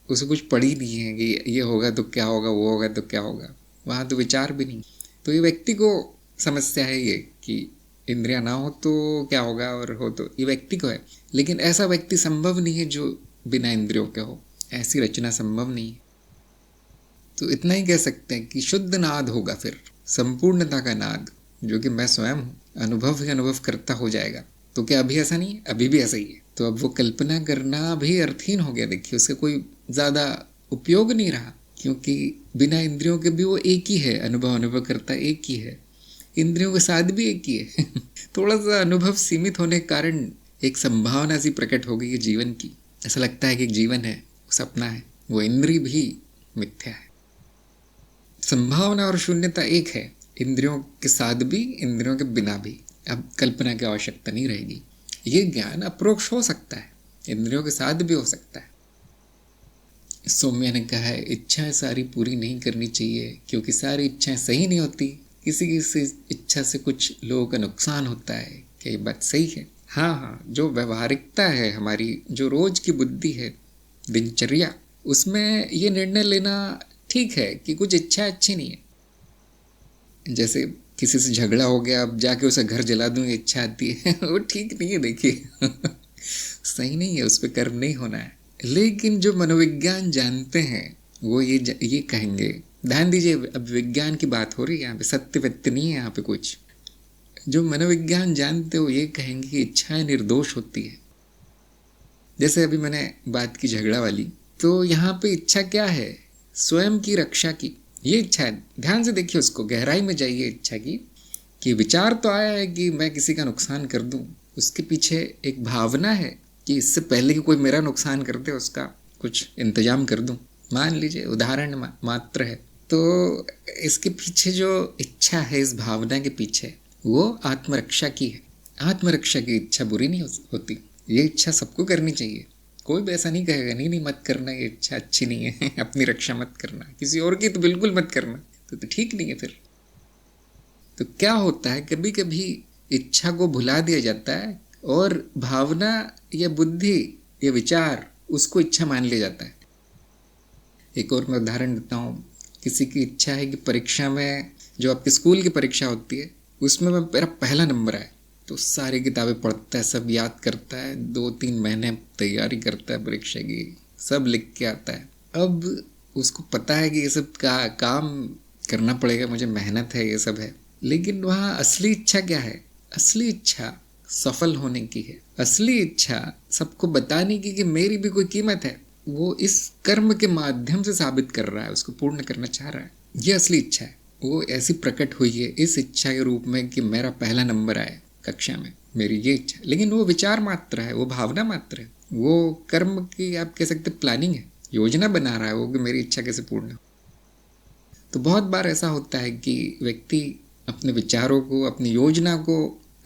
Speaker 1: उसे कुछ पड़ी नहीं है कि ये होगा तो क्या होगा, वो होगा तो क्या होगा, वहाँ तो विचार भी नहीं। तो ये व्यक्ति को समस्या है ये कि इंद्रियां ना हो तो क्या होगा और हो तो, ये व्यक्ति को है। लेकिन ऐसा व्यक्ति संभव नहीं है जो बिना इंद्रियों के हो, ऐसी रचना संभव नहीं है। तो इतना ही कह सकते हैं कि शुद्ध नाद होगा, फिर संपूर्णता का नाद, जो कि मैं स्वयं हूँ, अनुभव ही अनुभव करता हो जाएगा। तो क्या अभी ऐसा नहीं है? अभी भी ऐसा ही है। तो अब वो कल्पना करना भी अर्थहीन हो गया। देखिए उसका कोई ज़्यादा उपयोग नहीं रहा, क्योंकि बिना इंद्रियों के भी वो एक ही है, अनुभव करता एक ही है, इंद्रियों के साथ भी एक ही है। थोड़ा सा अनुभव सीमित होने के कारण एक संभावना सी प्रकट हो गई है जीवन की। ऐसा लगता है कि एक जीवन है, सपना है, वो इंद्रिय भी मिथ्या है। संभावना और शून्यता एक है, इंद्रियों के साथ भी, इंद्रियों के बिना भी। अब कल्पना की आवश्यकता नहीं रहेगी। ये ज्ञान अप्रोक्ष हो सकता है, इंद्रियों के साथ भी हो सकता है। सौम्या ने कहा है इच्छाएं सारी पूरी नहीं करनी चाहिए, क्योंकि सारी इच्छाएं सही नहीं होती, किसी किसी इच्छा से कुछ लोगों का नुकसान होता है। क्या ये बात सही है? हाँ हाँ, जो व्यवहारिकता है हमारी, जो रोज की बुद्धि है, दिनचर्या, उसमें ये निर्णय लेना ठीक है कि कुछ इच्छा अच्छी नहीं है। जैसे किसी से झगड़ा हो गया, अब जाके उसे घर जला दूं, ये इच्छा आती है। वो ठीक नहीं है, देखिए सही नहीं है, उस पर कर्म नहीं होना है। लेकिन जो मनोविज्ञान जानते हैं वो ये कहेंगे, ध्यान दीजिए, अब विज्ञान की बात हो रही है यहाँ पे, सत्य व्यक्ति नहीं है यहाँ पे कुछ। जो मनोविज्ञान जानते हो ये कहेंगे कि इच्छाएं निर्दोष होती है। जैसे अभी मैंने बात की झगड़ा वाली, तो यहाँ पे इच्छा क्या है? स्वयं की रक्षा की ये इच्छा है। ध्यान से देखिए उसको, गहराई में जाइए इच्छा की, कि विचार तो आया है कि मैं किसी का नुकसान कर दूं, उसके पीछे एक भावना है कि इससे पहले कि कोई मेरा नुकसान कर दे उसका कुछ इंतजाम कर दूं। मान लीजिए उदाहरण मात्र है। तो इसके पीछे जो इच्छा है, इस भावना के पीछे, वो आत्मरक्षा की है। आत्मरक्षा की इच्छा बुरी नहीं होती, ये इच्छा सबको करनी चाहिए। कोई भी ऐसा नहीं कहेगा नहीं मत करना, ये इच्छा अच्छी नहीं है, अपनी रक्षा मत करना, किसी और की तो बिल्कुल मत करना, तो ठीक नहीं है फिर। तो क्या होता है, कभी कभी इच्छा को भुला दिया जाता है और भावना या बुद्धि या विचार उसको इच्छा मान लिया जाता है। एक और मैं उदाहरण देता हूँ। किसी की इच्छा है कि परीक्षा में, जो आपकी स्कूल की परीक्षा होती है, उसमें मेरा पहला नंबर आए, तो सारी किताबें पढ़ता है, सब याद करता है, 2-3 महीने तैयारी करता है परीक्षा की, सब लिख के आता है। अब उसको पता है कि ये सब काम करना पड़ेगा, मुझे मेहनत है, ये सब है। लेकिन वहाँ असली इच्छा क्या है? असली इच्छा सफल होने की है। असली इच्छा सबको बताने की कि मेरी भी कोई कीमत है। वो इस कर्म के माध्यम से साबित कर रहा है, उसको पूर्ण करना चाह रहा है। ये असली इच्छा है। वो ऐसी प्रकट हुई है इस इच्छा के रूप में कि मेरा पहला नंबर आए कक्षा में, मेरी ये इच्छा। लेकिन वो विचार मात्र है, वो भावना मात्र है, वो कर्म की आप कह सकते प्लानिंग है, योजना बना रहा है वो कि मेरी इच्छा कैसे पूर्ण हो। तो बहुत बार ऐसा होता है कि व्यक्ति अपने विचारों को, अपनी योजना को,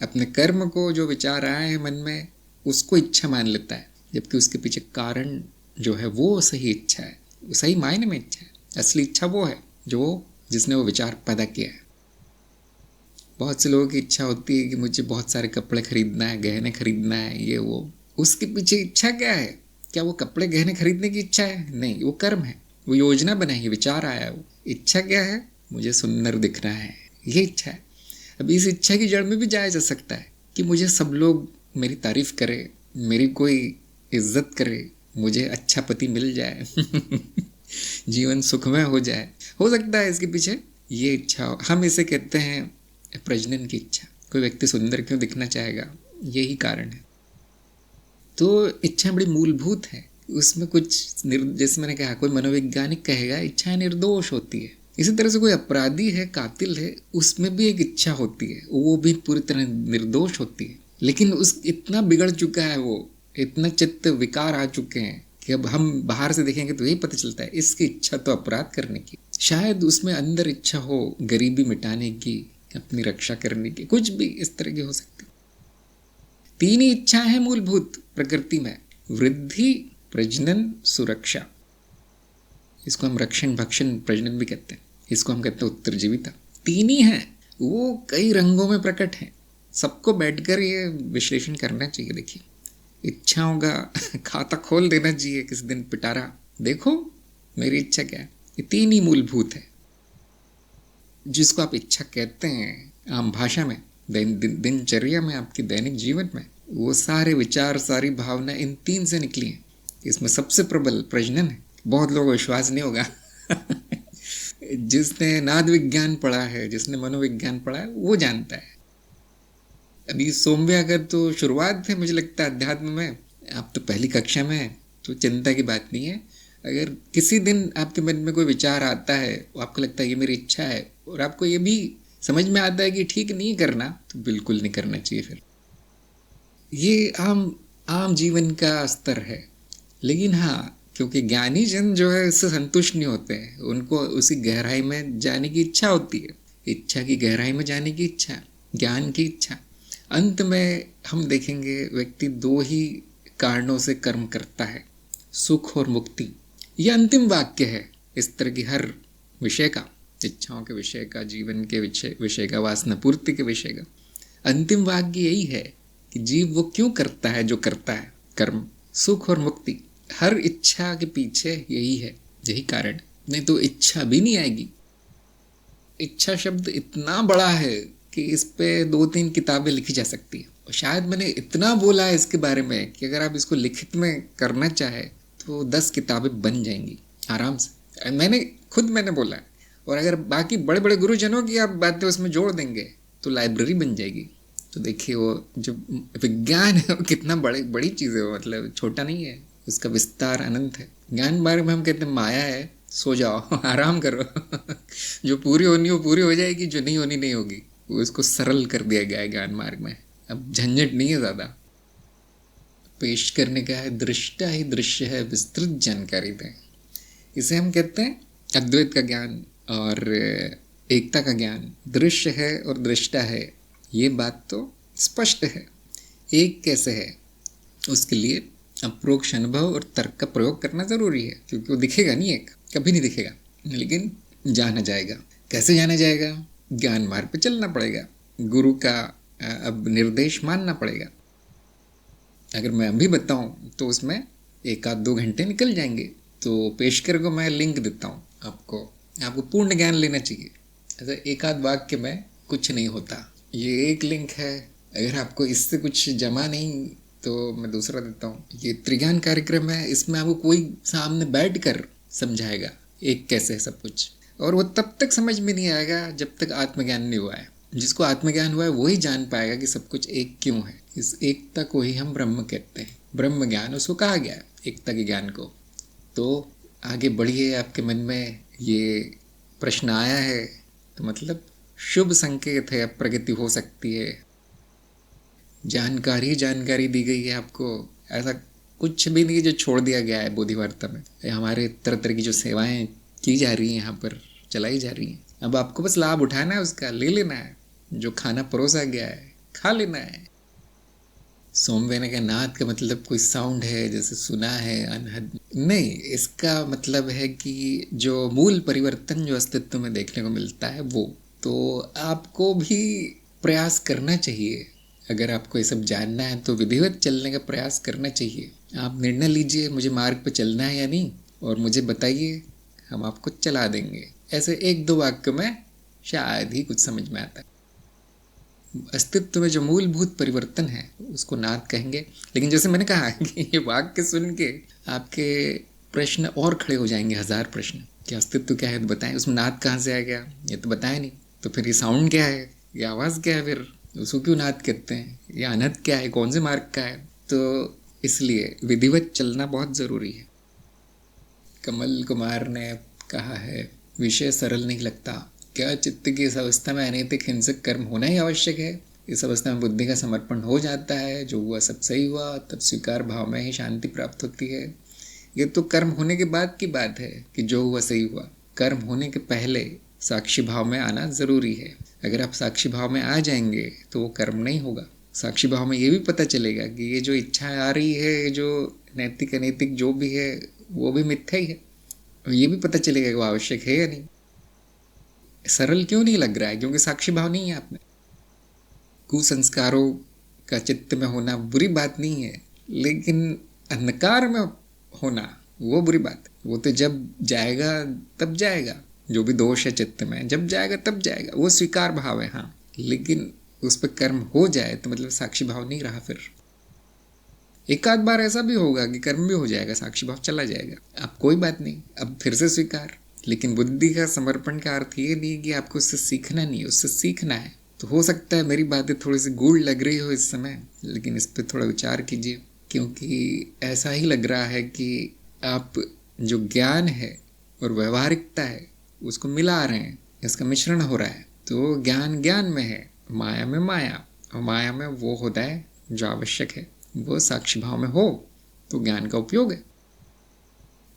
Speaker 1: अपने कर्म को, जो विचार आए हैं मन में, उसको इच्छा मान लेता है, जबकि उसके पीछे कारण जो है वो सही इच्छा है, सही मायने में इच्छा है। असली इच्छा वो है जिसने वो विचार पैदा किया है। बहुत से लोगों की इच्छा होती है कि मुझे बहुत सारे कपड़े खरीदना है, गहने खरीदना है, ये वो। उसके पीछे इच्छा क्या है? क्या वो कपड़े गहने खरीदने की इच्छा है? नहीं, वो कर्म है, वो योजना बनाई है, विचार आया है। वो इच्छा क्या है? मुझे सुंदर दिखना है, ये इच्छा है। अब इस इच्छा की जड़ में भी जाया जा सकता है कि मुझे सब लोग मेरी तारीफ करे, मेरी कोई इज्जत करे, मुझे अच्छा पति मिल जाए जीवन सुखमय हो जाए। हो सकता है इसके पीछे ये इच्छा हो। हम इसे कहते हैं प्रजनन की इच्छा। कोई व्यक्ति सुंदर क्यों दिखना चाहेगा? यही कारण है। तो इच्छा बड़ी मूलभूत है। उसमें कुछ जैसे मैंने कहा, कोई मनोवैज्ञानिक कहेगा इच्छा निर्दोष होती है। इसी तरह से कोई अपराधी है, कातिल है, उसमें भी एक इच्छा होती है, वो भी पूरी तरह निर्दोष होती है। लेकिन उस इतना बिगड़ चुका है, वो इतना चित्त विकार आ चुके हैं कि अब हम बाहर से देखेंगे तो यही पता चलता है इसकी इच्छा तो अपराध करने की। शायद उसमें अंदर इच्छा हो गरीबी मिटाने की, अपनी रक्षा करने की, कुछ भी इस तरह की हो सकती। तीन ही इच्छा है मूलभूत प्रकृति में: वृद्धि, प्रजनन, सुरक्षा। इसको हम रक्षण, भक्षण, प्रजनन भी कहते हैं। इसको हम कहते हैं उत्तरजीविता। तीन ही हैं, वो कई रंगों में प्रकट हैं। सबको बैठकर ये विश्लेषण करना चाहिए। देखिए, इच्छाओं का खाता खोल देना चाहिए किसी दिन पिटारा, देखो मेरी इच्छा क्या है। ये तीन ही मूलभूत है। जिसको आप इच्छा कहते हैं आम भाषा में, दिनचर्या में, आपके दैनिक जीवन में, वो सारे विचार, सारी भावना इन तीन से निकली हैं। इसमें सबसे प्रबल प्रजनन है। बहुत लोगों को विश्वास नहीं होगा जिसने नाद विज्ञान पढ़ा है, जिसने मनोविज्ञान पढ़ा है, वो जानता है। अभी सोमवे अगर तो शुरुआत है मुझे लगता है अध्यात्म में, आप तो पहली कक्षा में है, तो चिंता की बात नहीं है। अगर किसी दिन आपके मन में कोई विचार आता है, आपको लगता है ये मेरी इच्छा है, और आपको ये भी समझ में आता है कि ठीक नहीं करना, तो बिल्कुल नहीं करना चाहिए। फिर ये आम जीवन का स्तर है। लेकिन हाँ, क्योंकि ज्ञानी जन जो है इससे संतुष्ट नहीं होते हैं, उनको उसी गहराई में जाने की इच्छा होती है। इच्छा की गहराई में जाने की इच्छा, ज्ञान की इच्छा। अंत में हम देखेंगे व्यक्ति दो ही कारणों से कर्म करता है: सुख और मुक्ति। यह अंतिम वाक्य है इस तरह की हर विषय का, इच्छाओं के विषय का, जीवन के विषय का, वासना पूर्ति के विषय का। अंतिम वाक्य यही है कि जीव वो क्यों करता है जो करता है, कर्म, सुख और मुक्ति। हर इच्छा के पीछे यही है, यही कारण। नहीं तो इच्छा भी नहीं आएगी। इच्छा शब्द इतना बड़ा है कि इस पे 2-3 किताबें लिखी जा सकती है। और शायद मैंने इतना बोला है इसके बारे में कि अगर आप इसको लिखित में करना चाहे तो 10 किताबें बन जाएंगी आराम से। मैंने बोला है। और अगर बाकी बड़े बड़े गुरुजनों की आप बातें उसमें जोड़ देंगे तो लाइब्रेरी बन जाएगी। तो देखिए, वो जो विज्ञान है वो कितना बड़ी चीज़ है, वो मतलब छोटा नहीं है, उसका विस्तार अनंत है। ज्ञान बारे में हम कहते हैं माया है, सो जाओ आराम करो जो पूरी होनी वो पूरी हो जाएगी, जो नहीं होनी नहीं होगी। वो इसको सरल कर दिया गया है ज्ञान मार्ग में। अब झंझट नहीं है ज़्यादा। पेश करने का है दृष्टा ही दृश्य है, विस्तृत जानकारी दें। इसे हम कहते हैं अद्वैत का ज्ञान और एकता का ज्ञान। दृश्य है और दृष्टा है, ये बात तो स्पष्ट है। एक कैसे है, उसके लिए अप्रोक्ष अनुभव और तर्क का प्रयोग करना जरूरी है, क्योंकि वो दिखेगा नहीं, एक कभी नहीं दिखेगा, लेकिन जाना जाएगा। कैसे जाना जाएगा? ज्ञान मार्ग पे चलना पड़ेगा, गुरु का अब निर्देश मानना पड़ेगा। अगर मैं अभी बताऊं तो उसमें 1-2 घंटे निकल जाएंगे। तो पेशकर को मैं लिंक देता हूँ, आपको पूर्ण ज्ञान लेना चाहिए। ऐसा 1-2 वाक्य में कुछ नहीं होता। ये एक लिंक है। अगर आपको इससे कुछ जमा नहीं तो मैं दूसरा देता हूँ। ये त्रिज्ञान कार्यक्रम है, इसमें आपको कोई सामने बैठ कर समझाएगा एक कैसे है सब कुछ। और वो तब तक समझ में नहीं आएगा जब तक आत्मज्ञान नहीं हुआ है। जिसको आत्मज्ञान हुआ है वही जान पाएगा कि सब कुछ एक क्यों है। इस एकता को ही हम ब्रह्म कहते हैं। ब्रह्म ज्ञान उसको कहा गया है, एकता के ज्ञान को। तो आगे बढ़िए। आपके मन में ये प्रश्न आया है तो मतलब शुभ संकेत है, अब प्रगति हो सकती है। जानकारी दी गई है आपको। ऐसा कुछ भी नहीं जो छोड़ दिया गया है बोधिवार्ता में। हमारे तरह तरह की जो सेवाएं की जा रही हैं यहाँ पर, चलाई जा रही हैं, अब आपको बस लाभ उठाना है, उसका ले लेना है। जो खाना परोसा गया है खा लेना है। सोमवेने का नाद का मतलब कोई साउंड है, जैसे सुना है, अनहद नहीं, इसका मतलब है कि जो मूल परिवर्तन जो अस्तित्व में देखने को मिलता है वो, तो आपको भी प्रयास करना चाहिए। अगर आपको ये सब जानना है तो विधिवत चलने का प्रयास करना चाहिए। आप निर्णय लीजिए मुझे मार्ग पे चलना है या नहीं, और मुझे बताइए, हम आपको चला देंगे। ऐसे एक दो वाक्य में शायद ही कुछ समझ में आता है। अस्तित्व में जो मूलभूत परिवर्तन है उसको नाद कहेंगे। लेकिन जैसे मैंने कहा कि ये वाक्य सुन के आपके प्रश्न और खड़े हो जाएंगे, 1000 प्रश्न कि अस्तित्व क्या है तो बताएं, उसमें नाद कहाँ से आ गया, ये तो बताया नहीं, तो फिर ये साउंड क्या है, ये आवाज़ क्या है, फिर उसको क्यों नाद कहते हैं, ये अनहद क्या है, कौन से मार्ग का है। तो इसलिए विधिवत चलना बहुत ज़रूरी है। कमल कुमार ने कहा है, विषय सरल नहीं लगता, क्या चित्त की इस अवस्था में अनैतिक हिंसक कर्म होना ही आवश्यक है। इस अवस्था में बुद्धि का समर्पण हो जाता है, जो हुआ सब सही हुआ, तब स्वीकार भाव में ही शांति प्राप्त होती है। ये तो कर्म होने के बाद की बात है कि जो हुआ सही हुआ। कर्म होने के पहले साक्षी भाव में आना ज़रूरी है। अगर आप साक्षी भाव में आ जाएंगे तो वो कर्म नहीं होगा। साक्षी भाव में ये भी पता चलेगा कि ये जो इच्छा आ रही है, जो नैतिक अनैतिक जो भी है, वो भी मिथ्या ही है। और ये भी पता चलेगा कि वो आवश्यक है या नहीं। सरल क्यों नहीं लग रहा है? क्योंकि साक्षी भाव नहीं है आप में। कुसंस्कारों का चित्त में होना बुरी बात नहीं है, लेकिन अंधकार में होना वो बुरी बात है। वो तो जब जाएगा तब जाएगा, जो भी दोष है चित्त में जब जाएगा तब जाएगा, वो स्वीकार भाव है। हाँ, लेकिन उस पर कर्म हो जाए तो मतलब साक्षी भाव नहीं रहा। फिर एक आध बार ऐसा भी होगा कि कर्म भी हो जाएगा, साक्षी भाव चला जाएगा, अब कोई बात नहीं, अब फिर से स्वीकार। लेकिन बुद्धि का समर्पण का अर्थ ये नहीं कि आपको उससे सीखना नहीं है, उससे सीखना है। तो हो सकता है मेरी बातें थोड़ी सी गूढ़ लग रही हो इस समय, लेकिन इस पर थोड़ा विचार कीजिए, क्योंकि ऐसा ही लग रहा है कि आप जो ज्ञान है और व्यवहारिकता है उसको मिला रहे हैं, इसका मिश्रण हो रहा है। तो ज्ञान ज्ञान में है, माया में माया, और माया में वो होता है जो आवश्यक है, वो साक्षी भाव में हो तो ज्ञान का उपयोग है।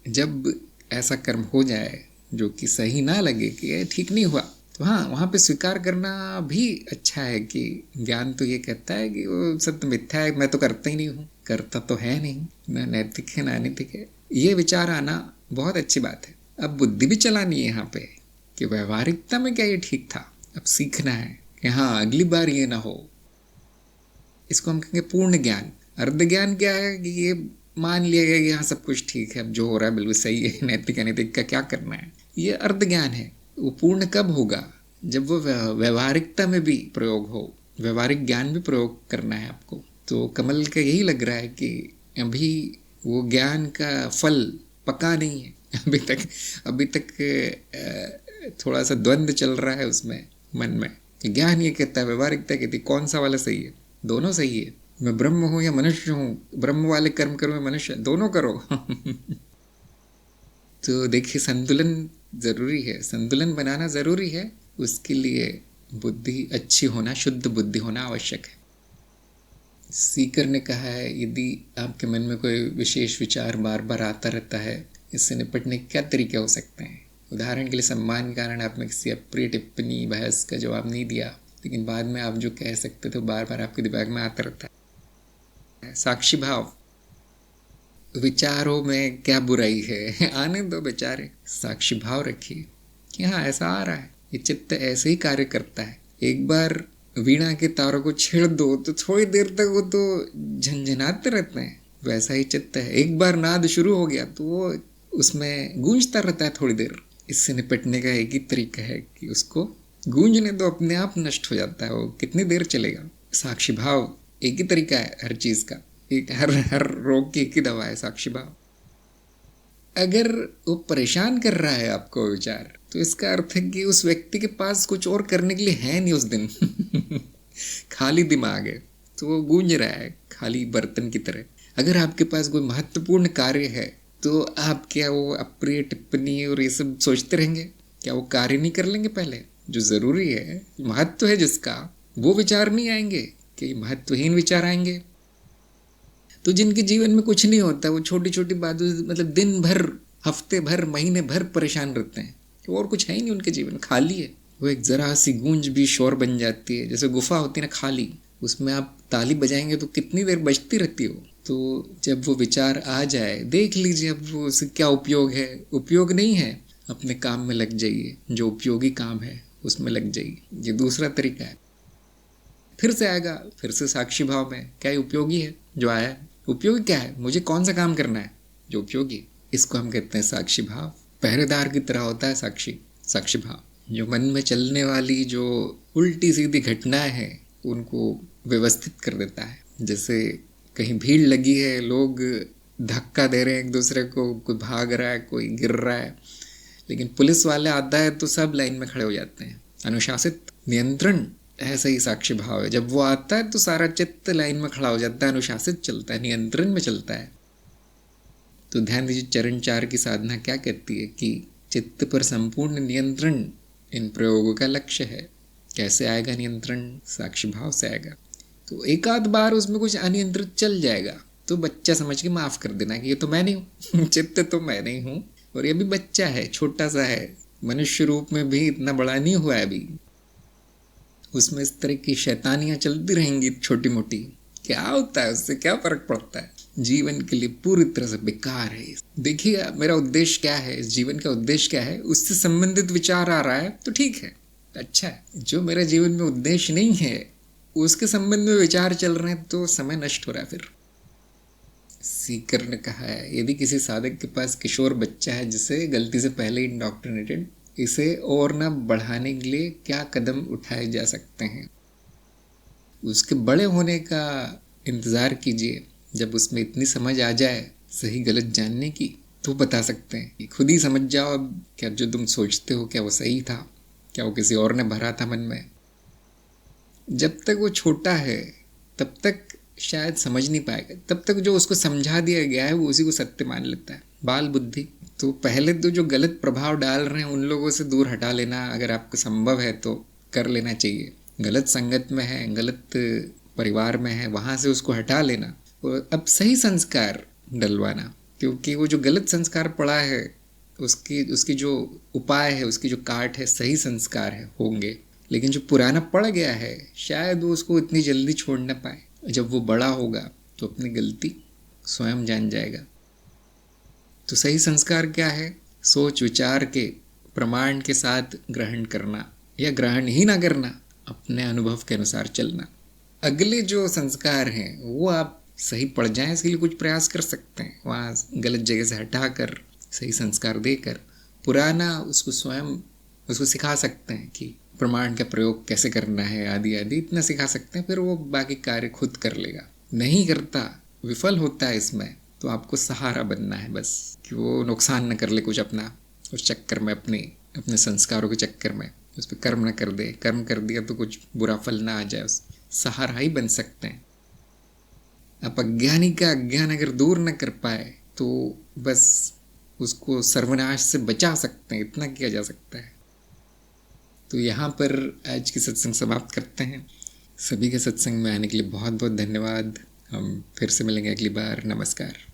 Speaker 1: जब ऐसा कर्म हो जाए जो कि सही ना लगे कि ये ठीक नहीं हुआ, तो हाँ, वहाँ पे स्वीकार करना भी अच्छा है कि ज्ञान तो ये कहता है कि वो सब तो मिथ्या है, मैं तो करता ही नहीं हूँ, करता तो है नहीं, ना नैतिक है ना अनैतिक है। ये विचार आना बहुत अच्छी बात है। अब बुद्धि भी चलानी है यहाँ पे कि व्यवहारिकता में क्या ये ठीक था। अब सीखना है कि हाँ, अगली बार ये ना हो। इसको हम कहेंगे पूर्ण ज्ञान। अर्ध ज्ञान क्या है कि ये मान लिया गया कि यहाँ सब कुछ ठीक है, अब जो हो रहा है बिल्कुल सही है, नैतिक अनैतिक का क्या करना है, ये अर्ध ज्ञान है। वो पूर्ण कब होगा? जब वो व्यवहारिकता में भी प्रयोग हो, व्यवहारिक ज्ञान भी प्रयोग करना है आपको। तो कमल का यही लग रहा है कि अभी वो ज्ञान का फल पका नहीं है, अभी तक थोड़ा सा द्वंद्व चल रहा है उसमें मन में। ज्ञान ये कहता है, व्यवहारिकता कहती है कौन सा वाला सही है? दोनों सही है। मैं ब्रह्म हूँ या मनुष्य हूँ, ब्रह्म वाले कर्म करो या मनुष्य, दोनों करो। तो देखिए, संतुलन जरूरी है, संतुलन बनाना जरूरी है। उसके लिए बुद्धि अच्छी होना, शुद्ध बुद्धि होना आवश्यक है। सीकर ने कहा है, यदि आपके मन में कोई विशेष विचार बार बार आता रहता है, इससे निपटने के क्या तरीके हो सकते हैं? उदाहरण के लिए, सम्मान के कारण आपने किसी अप्रिय टिप्पणी बहस का जवाब नहीं दिया, लेकिन बाद में आप जो कह सकते थे बार बार आपके दिमाग में आता रहता है। साक्षी भाव, विचारों में क्या बुराई है, आने दो बेचारे, साक्षी भाव रखिए कि हाँ, ऐसा आ रहा है, ये चित्त ऐसे ही कार्य करता है। एक बार वीणा के तारों को छेड़ दो तो थोड़ी देर तक वो तो झंझनाते रहते हैं, वैसा ही चित्त है। एक बार नाद शुरू हो गया तो वो उसमें गूंजता रहता है थोड़ी देर। इससे निपटने का एक ही तरीका है कि उसको गूंजने दो, अपने आप नष्ट हो जाता है वो, कितनी देर चलेगा। साक्षी भाव एक ही तरीका है हर चीज का, एक हर रोग की एक ही दवा है, साक्षी भाव। अगर वो परेशान कर रहा है आपको विचार, तो इसका अर्थ है कि उस व्यक्ति के पास कुछ और करने के लिए है नहीं उस दिन। खाली दिमाग है, तो वो गूंज रहा है खाली बर्तन की तरह। अगर आपके पास कोई महत्वपूर्ण कार्य है, तो आप क्या वो अप्रिय टिप्पणी और ये सब सोचते रहेंगे? क्या वो कार्य नहीं कर लेंगे? पहले जो जरूरी है, महत्व है जिसका, वो विचार नहीं आएंगे कि महत्वहीन विचार आएंगे? तो जिनके जीवन में कुछ नहीं होता, वो छोटी छोटी बातों, मतलब दिन भर, हफ्ते भर, महीने भर परेशान रहते हैं, और कुछ है ही नहीं उनके जीवन, खाली है। वो एक जरा सी गूंज भी शोर बन जाती है, जैसे गुफा होती है ना खाली, उसमें आप ताली बजाएंगे तो कितनी देर बजती रहती हो, तो जब वो विचार आ जाए, देख लीजिए अब वो उससे क्या उपयोग है। उपयोग नहीं है, अपने काम में लग जाइए, जो उपयोगी काम है उसमें लग जाइए। ये दूसरा तरीका है। फिर से आएगा, फिर से साक्षी भाव में, क्या ये उपयोगी है जो आया है? उपयोगी क्या है? मुझे कौन सा काम करना है जो उपयोगी है? इसको हम कहते हैं साक्षी भाव। पहरेदार की तरह होता है साक्षी साक्षी भाव, जो मन में चलने वाली जो उल्टी सीधी घटनाएं हैं उनको व्यवस्थित कर देता है। जैसे कहीं भीड़ लगी है, लोग धक्का दे रहे हैं एक दूसरे को, कोई भाग रहा है, कोई गिर रहा है, लेकिन पुलिस वाले आता है तो सब लाइन में खड़े हो जाते हैं। अनुशासित, नियंत्रण, ऐसा ही साक्षी भाव है। जब वो आता है तो सारा चित्त लाइन में खड़ा हो जाता है, अनुशासित चलता है, नियंत्रण में चलता है। तो ध्यान दीजिए, चरण 4 की साधना क्या कहती है कि चित्त पर संपूर्ण नियंत्रण इन प्रयोगों का लक्ष्य है। कैसे आएगा नियंत्रण? साक्षी भाव से आएगा। तो एक आध बार उसमें कुछ अनियंत्रित चल जाएगा तो बच्चा समझ के माफ कर देना कि ये तो मैं नहीं हूँ चित्त तो मैं नहीं हूँ, और ये भी बच्चा है, छोटा सा है, मनुष्य रूप में भी इतना बड़ा नहीं हुआ है अभी। उसमें इस तरह की शैतानियां चलती रहेंगी छोटी मोटी। क्या होता है उससे? क्या फर्क पड़ता है? जीवन के लिए पूरी तरह से बेकार है। देखिए मेरा उद्देश्य क्या है, इस जीवन का उद्देश्य क्या है, उससे संबंधित विचार आ रहा है तो ठीक है, अच्छा है। जो मेरा जीवन में उद्देश्य नहीं है उसके संबंध में विचार चल रहे हैं तो समय नष्ट हो रहा है। फिर सीकर ने कहा है, यदि किसी साधक के पास किशोर बच्चा है जिसे गलती से पहले इंडॉक्ट्रिनेटेड, इसे और न बढ़ाने के लिए क्या कदम उठाए जा सकते हैं? उसके बड़े होने का इंतज़ार कीजिए। जब उसमें इतनी समझ आ जाए सही गलत जानने की तो बता सकते हैं। खुद ही समझ जाओ अब, क्या जो तुम सोचते हो क्या वो सही था, क्या वो किसी और ने भरा था मन में। जब तक वो छोटा है तब तक शायद समझ नहीं पाएगा, तब तक जो उसको समझा दिया गया है वो उसी को सत्य मान लेता है। बाल बुद्धि। तो पहले तो जो गलत प्रभाव डाल रहे हैं उन लोगों से दूर हटा लेना, अगर आपको संभव है तो कर लेना चाहिए। गलत संगत में है, गलत परिवार में है, वहाँ से उसको हटा लेना और अब सही संस्कार डलवाना, क्योंकि वो जो गलत संस्कार पड़ा है उसकी जो उपाय है, उसकी जो काट है, सही संस्कार है होंगे। लेकिन जो पुराना पड़ गया है शायद वो उसको इतनी जल्दी छोड़ न पाए। जब वो बड़ा होगा तो अपनी गलती स्वयं जान जाएगा। तो सही संस्कार क्या है? सोच विचार के प्रमाण के साथ ग्रहण करना या ग्रहण ही ना करना, अपने अनुभव के अनुसार चलना। अगले जो संस्कार हैं वो आप सही पड़ जाएं इसके लिए कुछ प्रयास कर सकते हैं, वहाँ गलत जगह से हटाकर सही संस्कार देकर पुराना उसको स्वयं उसको सिखा सकते हैं कि प्रमाण का प्रयोग कैसे करना है, आदि आदि इतना सिखा सकते हैं। फिर वो बाकी कार्य खुद कर लेगा। नहीं करता, विफल होता है इसमें, तो आपको सहारा बनना है बस, कि वो नुकसान न कर ले कुछ अपना उस चक्कर में, अपने संस्कारों के चक्कर में उस पर कर्म न कर दे। कर्म कर दिया तो कुछ बुरा फल ना आ जाए, उस सहारा ही बन सकते हैं। आप अज्ञानी का अज्ञान अगर दूर न कर पाए तो बस उसको सर्वनाश से बचा सकते हैं, इतना किया जा सकता है। तो यहाँ पर आज की सत्संग समाप्त करते हैं। सभी के सत्संग में आने के लिए बहुत बहुत धन्यवाद। हम फिर से मिलेंगे अगली बार। नमस्कार।